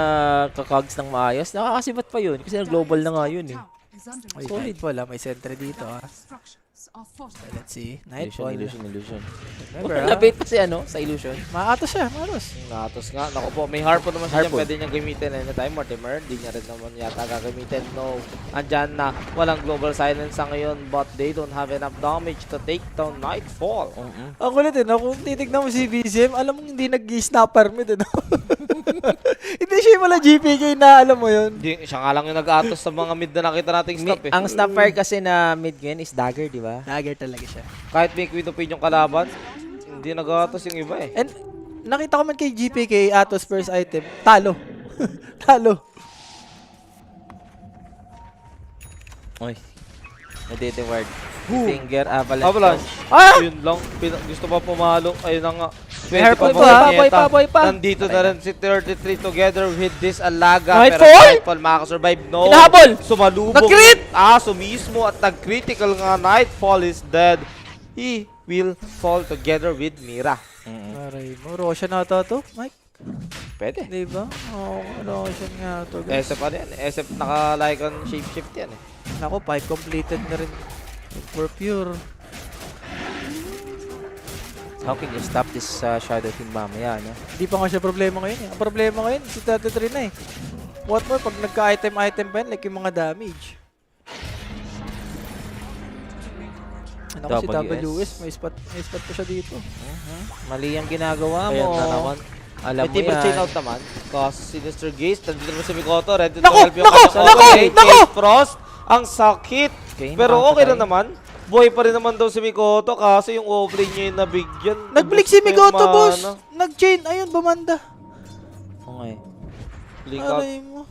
kakags ng maayos, nakakasibat pa yun. Kasi global na nga yun eh. is under Ay, attack. Nightfall ah. May sentry dito ah. Structures are fortified. Let's see. Illusion, Nightfall. illusion. Remember ah. Nabait pa si ano, sa illusion. Maatos siya. Maatos. Natos nga. Naku po, may harpo naman siya dyan. Harpo. Pwede niyang gamitin anytime. Mortimer, di niya rin naman yata gagamitin. No. Andyan na. Walang global silence sa ngayon. But they don't have enough damage to take down Nightfall. Ang kulit eh, no? Kung titignan mo si BZM, alam mo hindi nag-snapper mid, no? Hindi siya yung wala GPK na, alam mo yun. Di, siya nga lang yung nag-atos sa mga mid na nakita nating snap eh. Ang snapfire kasi na mid ngayon is dagger, di ba? Dagger talaga siya. Kahit may queen of pain yung kalaban, hindi nag-atos yung iba eh. And nakita ko man kay GPK, Atos first item, talo. Talo. Oy. Nadede-ward. Finger, avalanche. Avalanche. Ah! Yun lang. Gusto pa pumalo. Ayun na nga. May harpoon pa pa, mga boy Nieta. pa, boy pa. Nandito na rin si 33 together with this Alaga. Nightfall? Pero Nightfall makakasurvive. No. Hinahabol! Sumalubong. Nag-crit! Sumismo at nag-critical nga. Nightfall is dead. will fall together with Mira. Aray mo. Roshan na to, Mike. Pwede. Di ba? Oo, Roshan nga to, guys. SF ano yan? SF naka-Lycan shapeshift yan eh. Ako, 5 completed na rin. For pure. How can you stop this Shadow Team mamaya, no? Hindi pa nga siya problema ngayon eh. Ang problema ngayon, si 33 na eh. What more, pag nagka-item pa yan, like yung mga damage. Ano ko si WS, may spot pa siya dito. Mali ang ginagawa mo. Ayan na naman. Alam mo May team chain yan. out naman. Cause Sinister Gaze, nandito naman si Mikoto, ready to Nako! help yung Nako! kanyang Nako! ultimate. Nako! Ace Frost, ang sakit. Okay, Pero okay nakapatay. na naman. Buhay pa rin naman daw si Mikoto kasi yung offlane niya yung nabigyan. Nag-blink si Migoto, boss! Nag-chain, ayun, bumanda. Okay. Blink out. Aray mo.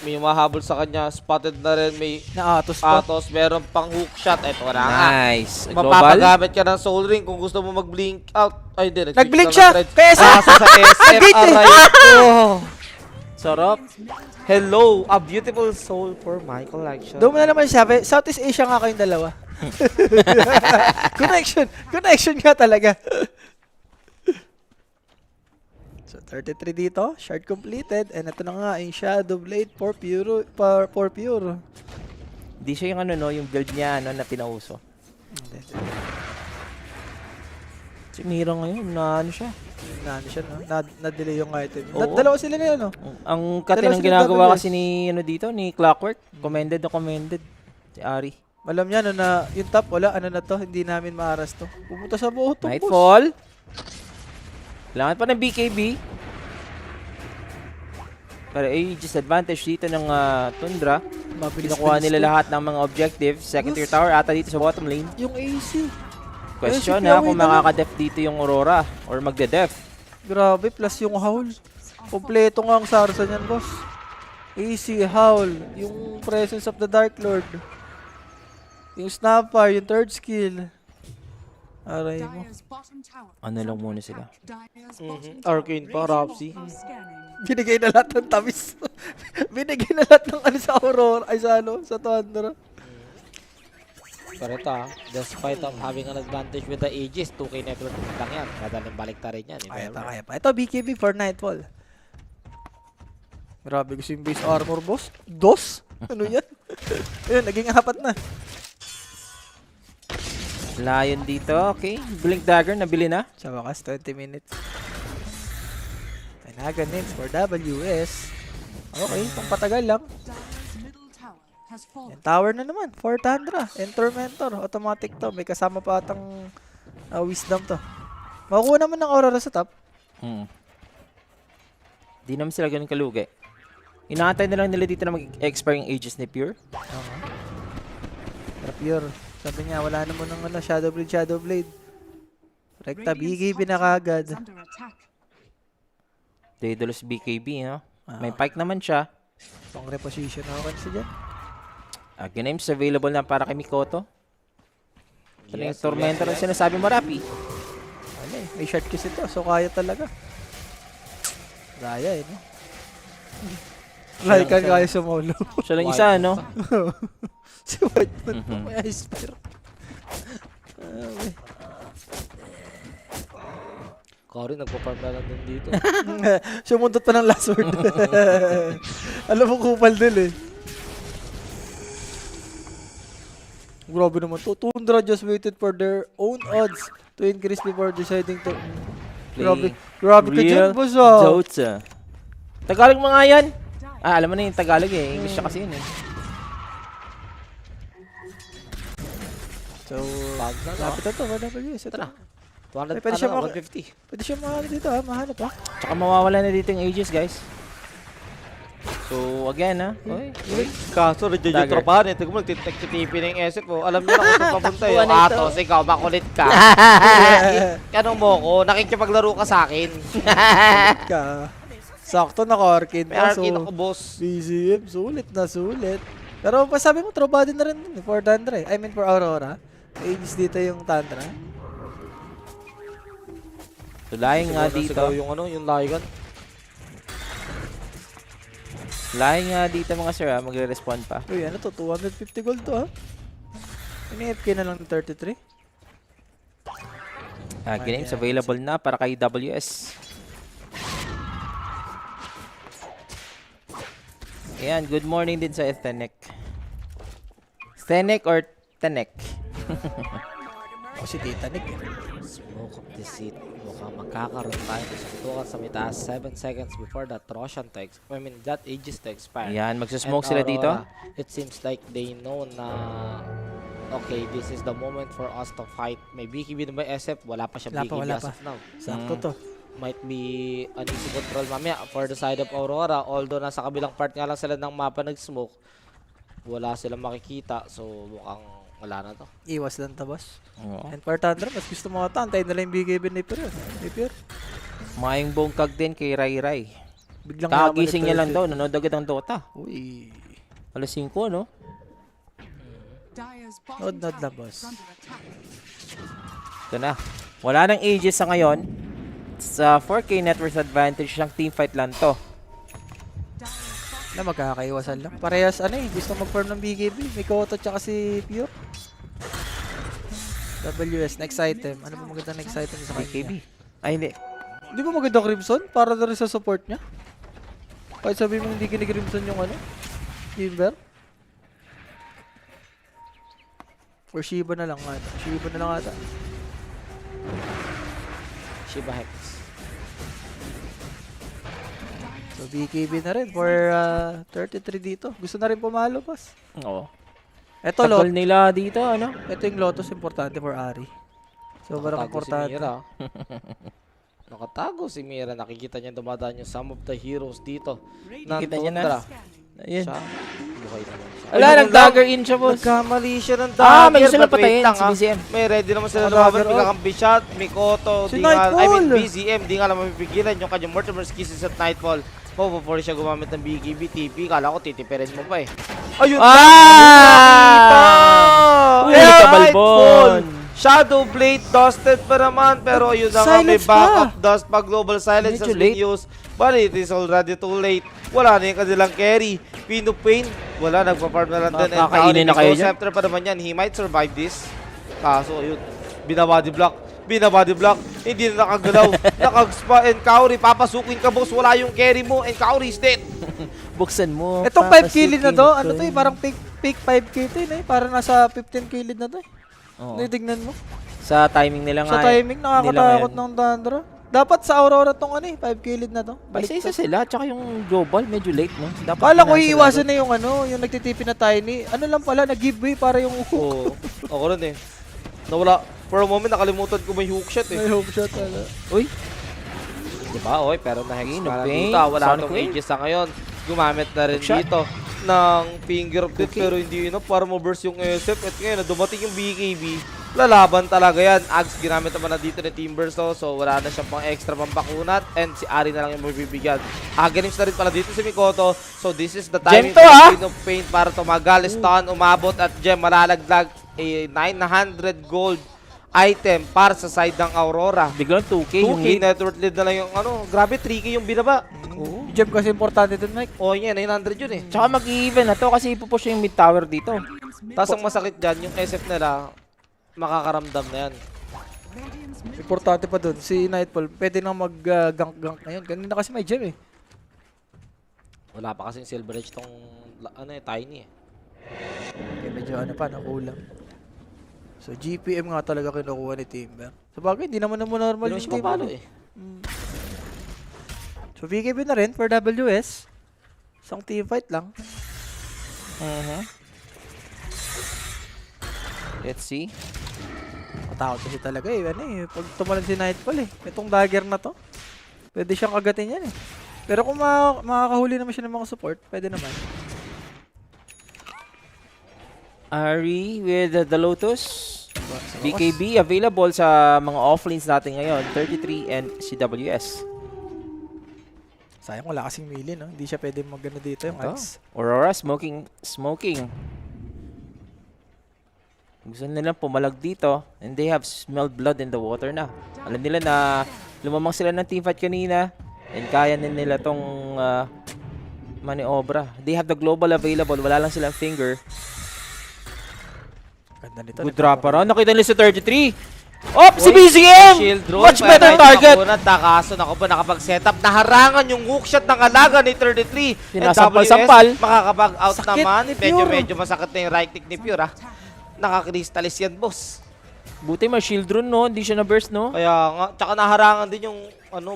May mahabol sa kanya. Spotted na rin. May Na-atos pa. Atos. Meron pang hook shot. Ito na nga. Nice. Global. Mapapagamit ka ng Soul Ring kung gusto mo mag-blink out. Ay, hindi. Nag-blink siya! Kaya sa... Kaso sa SF, Nag-gate eh. aray ko. Sarap. Hello, a beautiful soul for my collection. Doon mo na naman sabi, Southeast Asia nga kayong dalawa. Connection nga talaga. So 33 dito, shard completed, and ito na nga yung Shadow Blade for pure. Di siya yung ano, no, yung build niya, ano, na pinauso. Si Mira ngayon, na ano siya. Na ano siya, no? Na-delay yung item. Oo. Dalawa sila na no? Ang kati Dalawa ng sila ginagawa WS. kasi ni, ano dito, ni Clockwork. Commended na commended. Si Ari. Alam niya no, na yung top, wala, ano na to, hindi namin maaras to. Pumunta sa bottom, boss. Nightfall. Kailangan pa ng BKB. Pero disadvantage dito ng Tundra. Mabilis Kinukuha bilis nila to. lahat ng mga objectives. Second tier tower ata dito sa bottom lane. Yung AC. Question si na Piaway kung na lang. makaka-def dito yung Aurora or magde-def. Grabe, plus yung howl. Kompleto nga ang sarsa niyan, boss. AC, howl, yung presence of the Dark Lord. Yung snapper, yung third skill. Aray mo. Dire's bottom tower. Ano lang muna sila. Dire's bottom Arcane pa, tower. Rapsi. Radiant are scanning. Binigay na lahat ng tamis. Binigay na lahat ng ano sa Aurora. Ay, sa ano? Sa Thunder. Pero ito despite of having an advantage with the Aegis, 2K network lang yan. Madaling balik ta rin yan. Kaya pa. Ito, BKB for Nightfall. Grabe gusto yung base armor, boss. Dos? Ano yan? Ayun, naging 4 na. Lion dito, okay. Blink Dagger, nabili na. Sa wakas, 20 minutes. Tanagan names for WS. Okay, pang patagal lang. Dire's middle tower has fallen. Yan, tower na naman. For Tundra. Entormentor. Automatic to. May kasama pa atang wisdom to. Makukuha naman ng Aurora sa top. Di naman sila ganun kalugi. Inaantay na lang nila dito na mag-expire yung Aegis ni Pure. Pero pure. Sabi niya, wala naman ng ano, Shadow Blade. Rekta, BKB na kagad. Is under attack. Daedalus BKB, no? May pike naman siya. Pang reposition ako kasi dyan. Games available na para kay Mikoto. Ito na yung Tormentor ang sinasabi mo, Rapi. Ano eh, may short kasi to. So kaya talaga. Kaya eh, no? Like kaya sumolo. Siya lang isa, no? Si Whiteman pa may ice spear. Kari, nagpa-farm na lang din dito. Sumundot pa ng last word. Alam mo kupal din eh. Grabe naman to. Tundra just waited for their own odds to increase before deciding to... Grabe ka dyan, boss ah. Dota. Tagalog mo nga yan. Alam mo na yung Tagalog eh. English siya kasi yun eh. So, lapit na to. WS. Ito na. 200, Pwede siya 150. Pwede siya mahanap dito ha. Mahanap ha. Tsaka mawawala na dito yung Aegis, guys. So, again, ha? Okay. Kaso, nandiyan yung Dagger. tropahan eh. Tignan mo, nagtitip na yung SF mo. Alam niyo na kung saan papunta eh. Buwan na ito. Atos, ikaw, makulit ka. Anong mo ko? Nakikipaglaro ka sa akin. Ka. Sakto naka-arcade May pa. arcade So, ako, boss. BZM. Sulit na sulit. Pero pa sabi mo, trobado na rin dun, for Tundra eh. I mean for Aurora. Aegis dito yung Tundra. So, lying nga dito. Sigaw yung ano, yung Lycan. Lying nga dito, mga sir, ha? Magre-respond pa. Uy, ano to? 250 gold to ha? Ini-FK na lang ng 33. Games available na para kay WS. Ayan, good morning din sa Ethenic. Ethenic or Tenek? O si Titanic eh. Smoke of deceit. Mukhang magkakaroon tayo ng suntukan sa mitaas 7 seconds before that Roshan that Aegis to expire. Ayan, magsasmoke And sila dito. Aurora, it seems like they know na okay, this is the moment for us to fight. May BKB na ba SF? Wala pa siya BKB Wala as pa. of now. Sakto to. Might be an easy control mamaya for the side of Aurora. Although nasa kabilang part nga lang sila ng mapa nag-smoke. Wala silang makikita. So mukhang wala na to. Iwas lang to, boss. Oo. And for Thunder, mas gusto mo ata. Antayin na lang yung BKB ni Napier. Napier. Mayang bongkag din kay Rai Rai. Biglang Kakagising niya lang daw. daw, nanood agad ng Dota. Uy. Alas 5, no? Dire's Nod bottom lang, tower boss. is under attack. Ito na. Wala nang Aegis sa ngayon. Sa 4K net worth advantage, siyang teamfight lang to. Dire's Na magkakaiwasan lang. Parehas ano eh. Gusto mag-farm ng BKB. May Koto tsaka si Pure. WS, next item. Ano ba maganda next item sa BKB. kanya? Ay, hindi. Di ba maganda Crimson? Para na rin sa support niya? Kahit sabihin mo hindi kinig-Crimson yung ano? Timber? Or Shiba na lang ata. Shiba na lang ata. Shiba Hex. So BKB na rin for 33 dito. Gusto na rin pumalo, boss. Oo. Ito, Tagal nila dito, ano? ito yung Lotus importante for Ari. Sobrang Nakatago importante. Si Mira. Nakatago si Mira. Nakikita niya dumadaan yung some of the heroes dito. Nakita niya na. Tundra. Ayun. Siya. Buhay naman siya. Wala, nag-dagger in siya, boss. Nagkamali siya ng Ah, may dagger, gusto na but wait patayin lang, si ah. BCM. May ready naman sila Oh, laban. dagger Bigla off. kang Bishot, Mikoto, Si di nga, I mean Nightfall. BZM, di nga lang mapipigilan yung kanyang Mortimer's Kisses at Nightfall. Before siya gumamit ng BKB, TP, kala ko titipirin mo pa eh. Ayun! Ah! Uy, Kaya kabalbon. Shadow Blade dusted pa naman, pero yun na nga, may Silence backup dust pa. Global Silence Medyo has been late. used, but it is already too late. Wala na yung kanilang carry. Pino Pain, wala, nagpa-farm na lang din. And Makakainin na kayo dyan. Scepter pa naman yan, he might survive this. Kaso, yun, binabody block, hindi na nakagalaw, nakag-spa, and Kaori, papasukin ka boss, wala yung carry mo, and Kaori is dead. Buksan mo. Itong 5 kilid na to, papasukin ano ko. to eh, parang peak 5k to eh. Parang nasa 15 kilid na to eh. Oo. Tignan mo. Sa timing nila nga. Sa timing, nakakatakot nila ng Dandra. Dapat sa Aurora tong ano eh, 5 kilid na to. May isa sila, tsaka yung global, medyo late, no? Dapat Kala ko nasa iiwasan na yung ano, yung nagtitipi na Tiny. Ano lang pala, nag-giveaway para yung Oo, ako rin eh. Nawala, for a moment, nakalimutan ko may hook shot eh. may hope shot pala. Uy, Diba? Oy, pero na-hex Ayun, na Pain, dito. Wala Sonic tong Wave. Aegis sa ngayon. Gumamit na rin Hookshot. dito ng finger of death pero hindi enough para ma-burst yung SF. At ngayon, na dumating yung BKB, lalaban talaga yan. Axe ginamit naman na dito ni Timbersaw, so wala na siyang pang extra pambakunat and si Ari na lang yung mabibigyan. Aganis na rin pala dito si Mikoto, so this is the timing Gem to, ah! Queen of Pain para tumagal. Stun, umabot at Gem malalaglag a 900 gold item para sa side ng Aurora. biglang 2K yung 2K hit. network lead na lang yung ano. Grabe, 3K yung binaba. Oo. Gem kasi importante dun, Mike. O yan, 900 yun eh. Tsaka mag-even na to kasi ipupush yung mid tower dito. Tapos ang masakit dyan, yung SF nila, makakaramdam na yan. Importante pa dun, si Nightfall, pwede nang mag-gank-gank ngayon. Kanina kasi may gem eh. Wala pa kasing Silver Edge tong, ano eh, Tiny eh. Kaya medyo ano pa, nakulang. So GPM nga talaga kinukuha ni Timber. Sa bagay, hindi naman normal Pero yung siya team. mapalo ano. eh. So BKB na rin for WS. Isang team fight lang. Let's see. Matakot kasi talaga eh. Ano eh, pag tumalan si Nightfall eh. Itong dagger na to, pwede siyang agatin yan eh. Pero kung makakahuli naman siya ng mga support, pwede naman. Ari with the Lotus. BKB available sa mga offlanes natin ngayon. 33 and CWS. Sayang wala kasing melee, no? Hindi siya pwede magano dito yung Ito. Axe. Aurora smoking. Gusto nila pumalag dito and they have smelled blood in the water na. Alam nila na lumamang sila ng teamfight kanina and kaya din nila tong maniobra. They have the global available. Wala lang silang finger. Ganda nito. Good drop pa ron. Nakita nila sa 33. Oh, si BCM! Shield roll. Much better target. Nakaso na ako ba nakapag-setup. Naharangan yung hookshot ng alaga ni 33. Sinasampal-sampal. Makakapag-out Sakit naman. ni Pure. Medyo masakit na yung right click ni Pure, ha. Nakakristalis yan, boss. Buti may shield rune, no? Hindi siya na-burst, no? Kaya nga, tsaka naharangan din yung,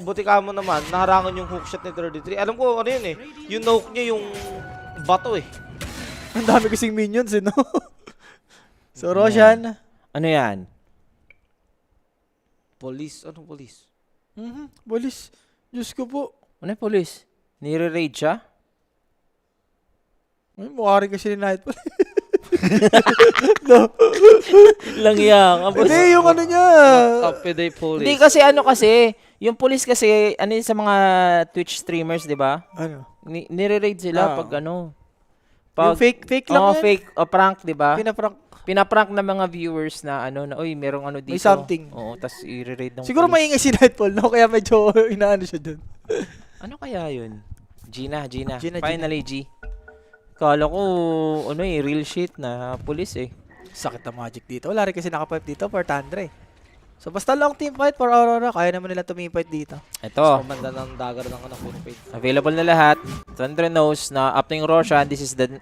buti ka mo naman, naharangan yung hookshot ni 33. Alam ko, ano yun eh, yung noke niya yung bato eh. Ang dami kasing minions, eh, no? So, Roshan. Ano yan? Police, anong police? Bolis. Diyos ko po. Ano yung police? Nire-raid siya? Ay, mukha rin kasi ni Nightfall. Lang yan. Hindi, yung ano niya. Kapiday police. Hindi kasi yung police kasi, ano yun sa mga Twitch streamers, di ba? Ano? Nire-raid sila Ah. pag ano. Yung fake lang Oo, yan. fake. O prank, di ba? Pinaprank. Pinaprank ng mga viewers na ano, na, uy, merong ano dito. May something. Oo, tas i-raid ng Siguro police. maingay si Nightfall, no? Kaya medyo inaano siya dun. Ano kaya yun? Gina. Gina. Finally, G. Kala ko, real shit na police eh. Sakit na magic dito. Wala rin kasi nakapipe dito for Tandre. So, basta long team fight for Aurora. Kaya naman nila tumipite dito. Ito, Kumanda ng dagger ng Quinopane. available na lahat. Thunder knows na up to yung Roshan, this is the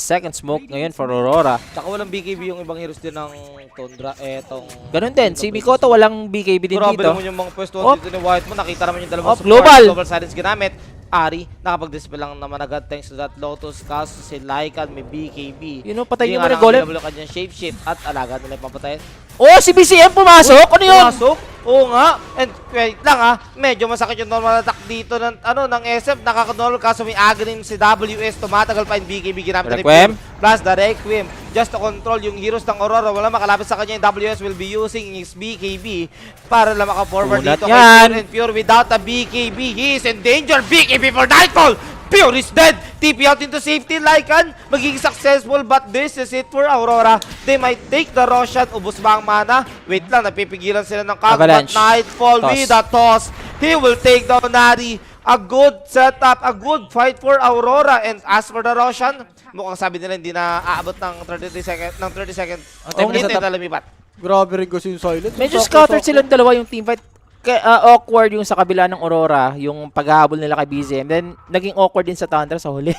second smoke ngayon for Aurora. Tsaka walang BKB yung ibang heroes din ng Tundra. Etong... Ganun din, si Mikoto walang BKB din Grabe dito. naman yung mga pwesto Op. dito ni White mo. Nakita naman yung dalawang Op, global. Global silence ginamit. Ari, nakapag-dispel lang naman agad thanks to that Lotus. Kaso si Lycan may BKB. Yun o, patay Hindi niyo nga mo rin golem. available ang kanyang shapeshift at alaga nila yung papatayin. Oh, si BCM pumasok! Ano yun? Pumasok? Oo nga. And wait lang ha, medyo masakit yung normal attack dito ng ng SF. Nakaka-normal kaso may agrim si WS. Tumatagal pa yung BKB ginamit ni Requiem. Pim. Plus the Requiem. Just to control yung heroes ng Aurora. Wala makalapit sa kanya yung WS will be using his BKB para lang maka-forward Unat dito yan. kay Pure and Pure without a BKB. He is in danger. BKB for Nightfall. Pure is dead. TP out into safety. Lycan magiging successful but this is it for Aurora. They might take the Roshan. Ubus ba ang mana? Wait lang, napipigilan sila ng kag. But Avalanche. Nightfall Toss. with a toss. He will take down Nari. A good setup, a good fight for Aurora. And as for the Roshan, mukhang sabi nila hindi na aabot ng 30 seconds. Ng 30 seconds. Ang Minute setup. na lumipat. Grabe rin kasi yung silence. Medyo Sakto, scattered sakto. silang dalawa yung teamfight. Awkward yung sa kabila ng Aurora, yung paghahabol nila kay BCM. Then, naging awkward din sa Thunder sa huli.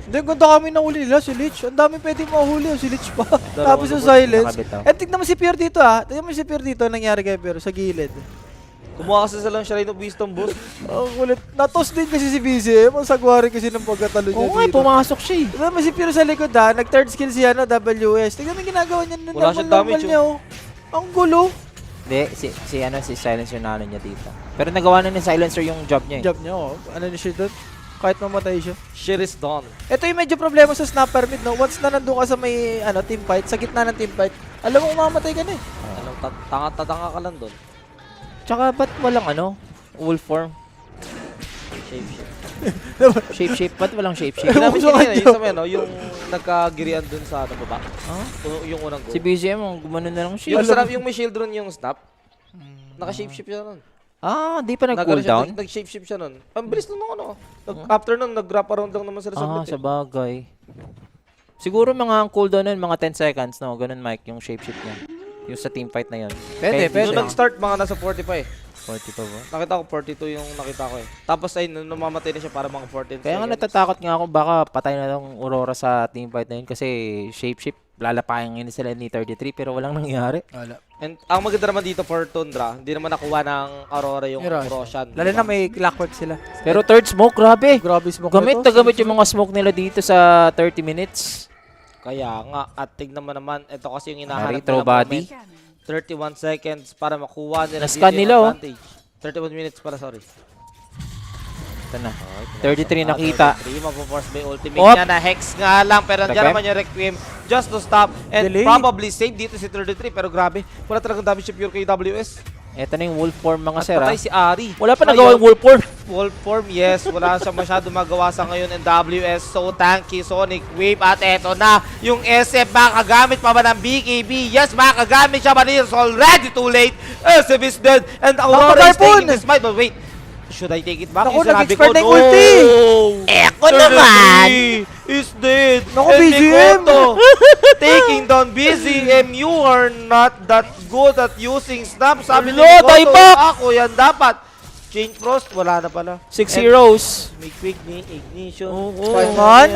Hindi, ganda kami nahuli nila, si Lich. Ang dami pwedeng mahuli, si Lich pa. Tapos yung nakabit, silence. oh. Eh, tignan mo si Pierre dito, ha. Tignan mo si Pierre dito, nangyari kay Pierre, sa gilid. Kumuha kasi silang Shrine of Wisdom boost. Ang kulit. Natos din kasi si BCM. Ang sagwari kasi ng pagkatalo niya Oo nga, dito. pumasok siya eh. Tignan mo si Pierre sa likod, ha. Nag-third skill siya, no, WS. Tignan mo yung ginagawa niya. Wala siyang damage, niya, oh. Ang gulo. Hindi, si silencer na ano niya dito. Pero nagawa na ni silencer yung job niya eh. Job niya, oh. Ano niya siya doon? Kahit mamatay siya. Shit is done. Ito yung medyo problema sa snap permit, no? Once na nandun ka sa may team fight, sa gitna ng team fight, alam mo mamatay ka na eh. Anong tanga ka lang doon. Tsaka ba't walang wolf form? Shape. Ba't walang shape? Ginamit Gusto niya ko yung sa may, yung nagkagirian dun sa baba. Ah? Yung unang go. Si BCM, gumano na lang siya. Yung sarap, yung may shield run yung snap. Naka-shape-shift siya nun. Ah, di pa nag-cooldown? Nag-shape-shift siya nun. Ang bilis nun After nun, nag-wrap around lang naman sila sa Ah, bit. sa bagay. Siguro mga ang cooldown nun, mga 10 seconds, no? Ganun, Mike, yung shapeshift niya. Yung sa teamfight na yun. Pwede, pwede. Nung nag-start, mga nasa 40 pa eh. 40 pa ba? Nakita ko 42 yung nakita ko eh. Tapos ay nung namamatay na siya para mga 14 Kaya nga seconds. natatakot nga ako, baka patay na lang Aurora sa teamfight na yun kasi shapeshift, lalapayan nga sila ni 33 pero walang nangyari. Wala. And ang maganda naman dito for Tundra, hindi naman nakuha ng Aurora yung Roshan. Lalo na may clockwork sila. Pero third smoke, grabe. Grabe smoke Gamit na na gamit yung mga smoke nila dito sa 30 minutes. Kaya nga, at tignan mo naman, ito kasi yung hinahanap Retro nilang body. moment. 31 seconds para makuha nila Nascan dito yung nila, oh. advantage. 31 minutes para, sorry. Ito na. 33 nakita. 33, mapo-force by ultimate Op. niya na Hex nga lang. Pero nandiyan Requiem. naman yung Requiem just to stop. And Delay. probably save dito si 33. Pero grabe, wala talagang damage si Pure kay WS. Ito na yung wolf form mga At sir. patay si Ari. Wala pa Ngayon, nagawa yung wolf form. Wolf form, yes. Wala siya masyado magawa sa ngayon. And WS, so tanky, Sonic Wave. At eto na, yung SF, makagamit pa ba ng BKB? Yes, makagamit siya, but it's already too late. SF is dead. And Aurora is taking this fight. But wait, should I take it back? Naku, Yung sinabi nag-expert ko, na yung ulti. Eko naman! is dead. Naku, And BGM. Mikoto taking down BZM. You are not that good at using snap. Sabi ni Hello, Mikoto, Taipak! ako yan dapat. Change Frost, wala na pala. 6 heroes. May quick ni ignition. Man.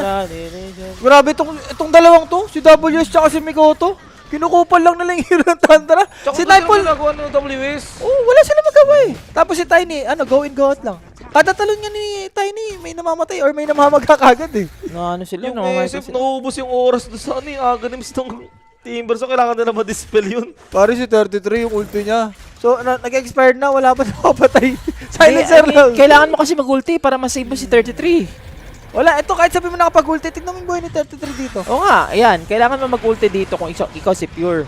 Grabe itong dalawang to, si WS tsaka si Mikoto. Kinukupal lang nila yung hero ng Tundra. Si Nightfall, nagawa ng WS. wala sila magawa eh. Tapos si Tiny, go in, go out lang. Kada talon nga ni Tiny, may namamatay or may namamaga kagad eh. Ano sila, Yung no? SF, naubos yung oras doon sa ano yung agonims ng Timber. So, kailangan nila ma-dispel yun. Pare si 33 yung ulti niya. So, nag-expired na, wala pa nakapatay. Silencer lang. Kailangan mo kasi mag-ulti para masave mo si 33. Wala, ito kahit sabi mo nakapag-ulti, tignan mo yung buhay ni 33 dito. Oo nga, ayan. Kailangan mo mag-ulti dito kung ikaw si Pure.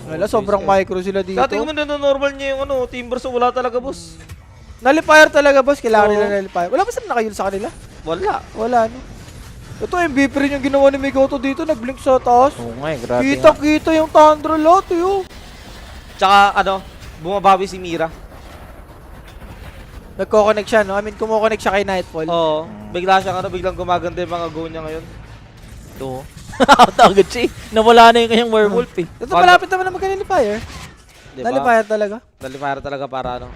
Wala, sobrang micro sila dito. Dati mo normal niya yung ano, Timber. So, wala talaga, boss. Nullifier talaga, boss. Kailangan Oo. nila nullifier. Wala ba sila nakayul sa kanila? Wala. Wala, no? Ito, MVP rin yung ginawa ni Mikoto dito. Nag-blink sa taas. Oo nga, grabe nga. Kita-kita yung Tundra lot, yun. Tsaka, ano, bumabawi si Mira. Nagko-connect siya, no? I mean, kumo-connect siya kay Nightfall. Oo. Bigla siya, biglang gumaganda yung mga go niya ngayon. Ito. Tagad siya. Nawala na yung kanyang werewolf eh. Ito, malapit naman na magka-nullifier. Diba? Nullifier talaga. Nullifier talaga para, ano,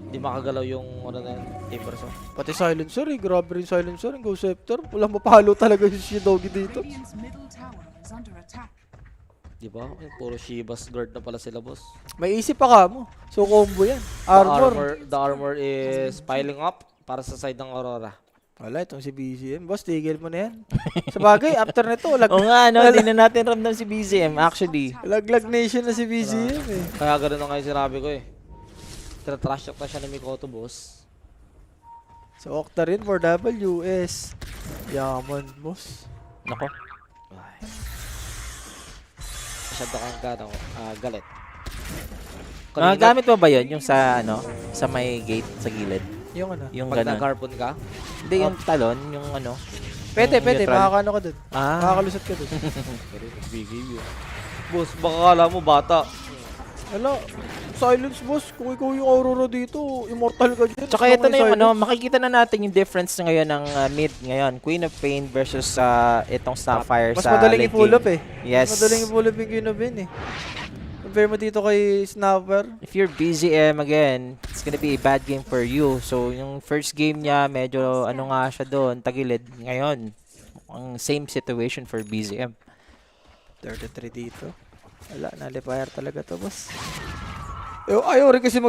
hindi makagalaw yung, ano na yun, Timber. So. Pati silencer, eh. Grabe rin silencer. Yung Ghost Scepter. Walang mapalo talaga yung Shidogi dito. Radiant's middle tower is under attack. Diba? Puro Shiva's guard na pala sila, boss. May isip pa ka mo. So, combo yan. Armor. The armor is piling up para sa side ng Aurora. Wala, itong si BCM. Boss, tigil mo na yan. Sa bagay, after nito, Oo nga, no? Hindi na natin ramdam si BZM, actually. laglag nation na si BCM eh. Kaya gano'n na nga yung sinabi ko eh. Trash talk na siya ni Mikoto, boss. So, Octarine for WS. Yaman, boss. Nako. Ay. Masyado kang galit. Gamit mo ba yun? Yung sa, ano, sa may gate, sa gilid? Yung ano? Yung Pag ganun. nag-harpoon ka, Hindi, yung talon, yung ano. Pwede, yung pwede. neutral. Makakano ka dun. Ah. Makakalusot ka dun. pero bigay yun. Boss, baka kala mo bata. Wala. Silence, boss. Kung ikaw yung Aurora dito, immortal ka dyan. Tsaka ito na yung ano, makikita na natin yung difference ngayon ng mid ngayon. Queen of Pain versus itong Starfire Mas sa madaling late i-pull up game. eh. Yes. Mas madaling i-pull up yung Queen of Pain eh. Compare mo dito kay Snapper. If you're BZM again, it's gonna be a bad game for you. So, yung first game niya, medyo ano nga siya doon, tagilid. Ngayon, ang same situation for BZM. 33 dito. Wala, nullifier talaga to, boss. Ayaw rin kasi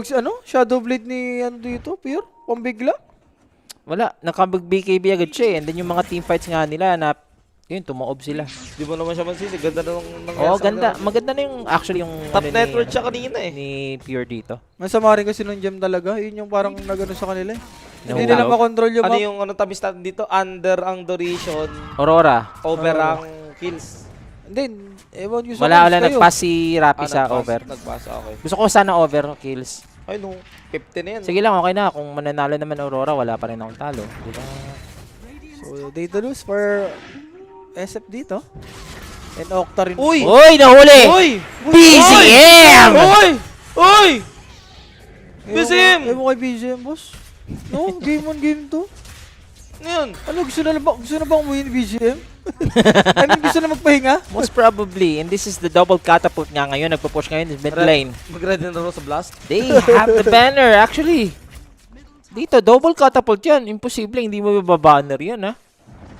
Shadow Blade ni dito, Pure. Pambigla. Wala, nakabag BKB agad siya eh. And then yung mga teamfights nga nila na, yun, tumaob sila. Di mo naman siya mansisi. Ganda na nung Oo, ganda. Maganda na yung, actually, yung Top ano network ni, siya kanina eh. ni Pure dito. Masama rin kasi nung gem talaga. Yun yung parang nagano sa kanila eh. Hindi Nahulog. nila makontrol yung Ano map. yung tamis natin dito? Under ang duration, Aurora. over Oo. ang kills. Hindi, ewan ko sa Wala, kills kayo. nagpass si Rappi sa nagpass- over. Nagpass, okay. Gusto ko sana over kills. Ay no, 50 na yan. Sige lang, okay na. Kung mananalo naman Aurora, wala pa rin akong talo. Diba? So, data lose for SF dito. And Octarine. Uy! Uy, nahuli! Uy! BZM! Uy! Uy! Ewan BCM! ko- Ewan ko kay BCM, boss. No, game on game to. Ano yun? Ano, gusto na ba umuwi ni BCM? I mean, gusto na magpahinga? Most probably, and this is the double catapult nga ngayon. Nagpo-push ngayon in mid lane. Mag-ready na raw sa blast? They have the banner, actually. Dito, double catapult yan. Imposible, hindi mo mababanner yan, ha?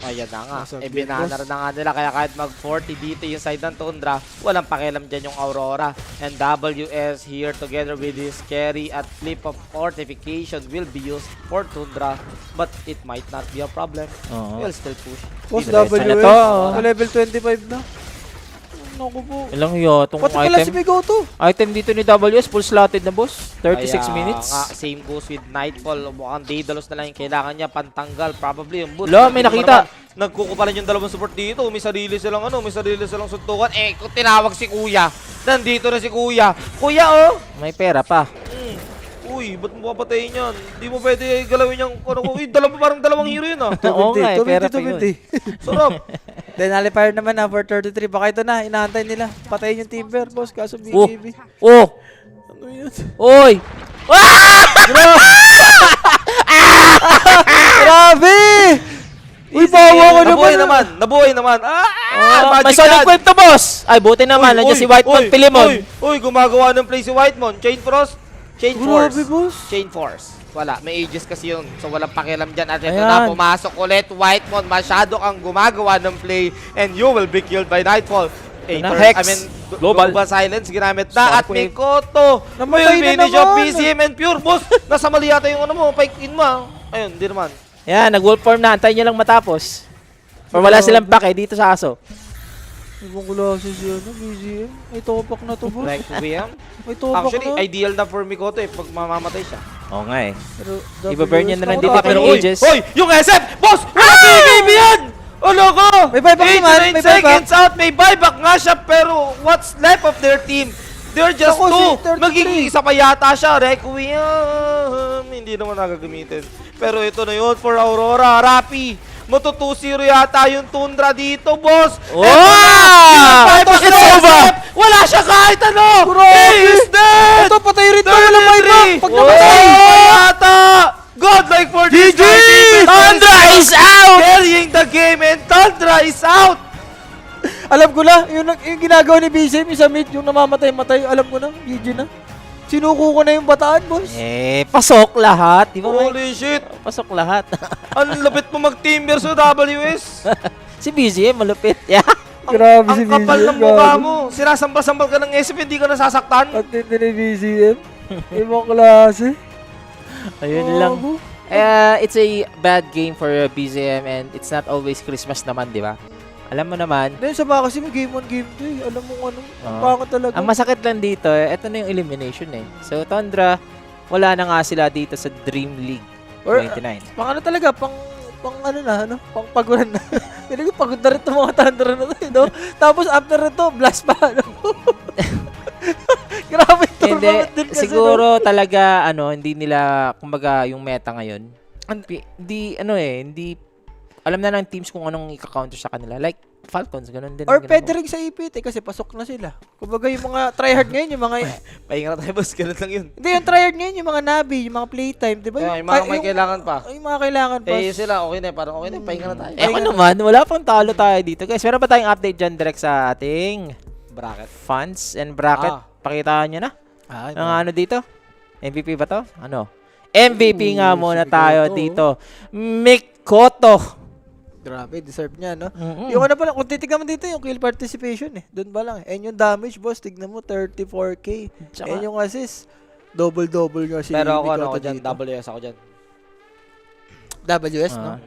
Ayan na nga. Nasa Binanar na nga nila. Kaya kahit mag-40 dito yung side ng Tundra, walang pakialam dyan yung Aurora. And WS here together with his carry at flip of fortification will be used for Tundra. But it might not be a problem. Oo. We'll still push. Boss, Diretso na WS. to. Level 25 na. Naku po. Ilang yun, itong Pati pala si item. Migoto. Item dito ni WS, full slotted na, boss. 36 Kaya minutes. Nga, same goes with Nightfall. Mukhang Daedalus na lang yung kailangan niya. Pantanggal, probably yung boot. Lo, may Hindi nakita. naman nagkukupalan yung dalawang support dito. May sarili silang suntukan. Eh, kung tinawag si Kuya, nandito na si Kuya. Kuya, oh! May pera pa. Uy, ba't mo papatayin yan? Hindi mo pwede galawin yung uy, parang dalawang hero yun ah. Oo nga, eh, pera pa yun. 250. Sarap. Then, nullifier naman na for 33. Baka ito na, inaantay nila. Patayin yung Timber, boss. Kaso BKB. Oh! Ano yun? Oy! Grabe! Uy, bawa ko naman. Nabuhay naman. Ah! Magic may Sonic yan. Wave to, boss! Ay, buti naman. Nandiyan si Whitemon Pilimon. Uy, gumagawa ng play si Whitemon. Chain Frost. Chain Force. Grabe, boss. Chain Force. Wala, may ages kasi yun. So walang pakialam dyan. At ito Ayan. na, pumasok ulit. Whitemon, masyado kang gumagawa ng play. And you will be killed by Nightfall. na, Aether, Hex. I mean, Global. Global Silence ginamit na. Sonic At Mikoto. Namatay Will na finish off naman. BCM and Pure. Boss, nasa mali yata yung ano mo. Pike in mo. Ayun, di naman. Yan, nag-wolf form na. Antayin nyo lang matapos. Or wala silang pake dito sa aso. Ibang klase siya, BGM. May topak na to, boss. Like, VM. May topak Actually, na. ideal na for Mikoto eh. Pag mamamatay siya. Oo nga eh. Pero, Iba-burn niya na lang WS dito ako, kay pero, Uy, Aegis. Hoy! Yung SF! Boss! Wala BKB yan! Ano ko? May buyback 8 to naman, 9 may buyback. seconds out. May buyback nga siya. Pero what's left of their team? They're just Ako, si 2. 33. Magiging isa pa yata siya. Requiem. Hindi naman nagagamitin. Pero ito na yun for Aurora. Rapi. Matu 2-0 yata yung Tundra dito, boss. Oh! Eto na. Buyback It's na over. SF. Wala siya kahit ano. Grabe. He is dead. Ito, patay rin to. Wala buyback. Pag Oh, namatay. yata. Godlike for this guy. Defense Tundra is out! carrying the game and Tundra is out. Alam ko na, yung ginagawa ni BCM, yung sa mid, yung namamatay-matay, alam ko na, GG na. Sinuko ko na yung bataan, boss. Eh, pasok lahat. Di ba? Holy shit. Pasok lahat. Ang lapit mo mag-timber sa WS. Si BGM, malupit. Yeah. Grabe Ang kapal ng mukha mo. Sinasambal-sambal ka ng SF, hindi ka nasasaktan. At hindi ni BCM. Ibang klase. Ayun lang. It's a bad game for BZM and it's not always Christmas naman, di ba? Alam mo naman, Dahil sa mga kasi may game on game 2 eh. Alam mo kung anong Oo. pangit talaga. ang masakit lang dito, ito na yung elimination eh. So, Tundra, wala na nga sila dito sa Dream League Or, 29. pang ano talaga, pang ano na, ano? Pang paguran na. Hindi ko pagod na rin itong mga Thunder na to, no? Tapos after ito, blast pa, no? Grabe yung Hindi, tournament din kasi, siguro talaga, hindi nila, kumbaga, yung meta ngayon, hindi, alam na ng teams kung anong i-counter sa kanila. Like, Falcons, ganun din. no? Or ang pwede ginagawa. rin sa ipit eh, kasi pasok na sila. Kumbaga yung mga tryhard ngayon, yung mga... Pahinga na tayo, boss. Ganun lang yun. Hindi, yung tryhard ngayon, yung mga Navi, yung mga playtime, di ba? Yung mga may kailangan pa. Yung mga kailangan pa. Eh, sila, okay na. Parang okay na. Pahinga na tayo. Eh, ako naman, wala pang talo tayo dito. Guys, meron ba tayong update dyan direct sa ating Bracket. funds and bracket? Ah. Pakitaan nyo na. Ay, Ang ano dito? MVP ba to? Ano? MVP nga muna si tayo Mikoto. dito. Mikoto. grabe, deserve niya, no? Mm-mm. Yung ano pala, kung titignan mo dito, yung kill participation eh. Doon ba lang eh. And yung damage, boss, tignan mo, 34k. Tsaka- And yung assist, double-double nga si Pero ako, Mikoto ano ako dyan. dito. WS ako dyan. WS, no? Ah.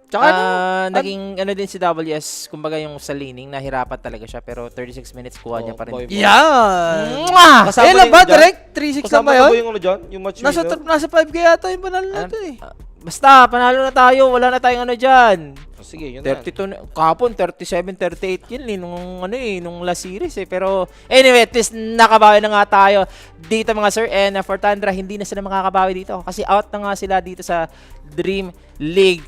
Tsaka ano, Naging ano din si WS, kumbaga yung sa laning, nahirapan talaga siya. Pero 36 minutes kuha niya pa rin. boy. yan! Mwah! Kasama Kailan din ba? dyan? Direct? 3-6 lang Kasama ba na yun? ba yung ano dyan? Yung match winner? Nasa 5k yata yung panalo natin eh. Basta, panalo na tayo. Wala na tayong ano dyan. Oh, sige, yun na. 32 na, kahapon 37, 38 yun nung last series eh. Pero anyway, at least nakabawi na nga tayo dito mga sir. And for Tundra, hindi na sila makakabawi dito kasi out na nga sila dito sa Dream League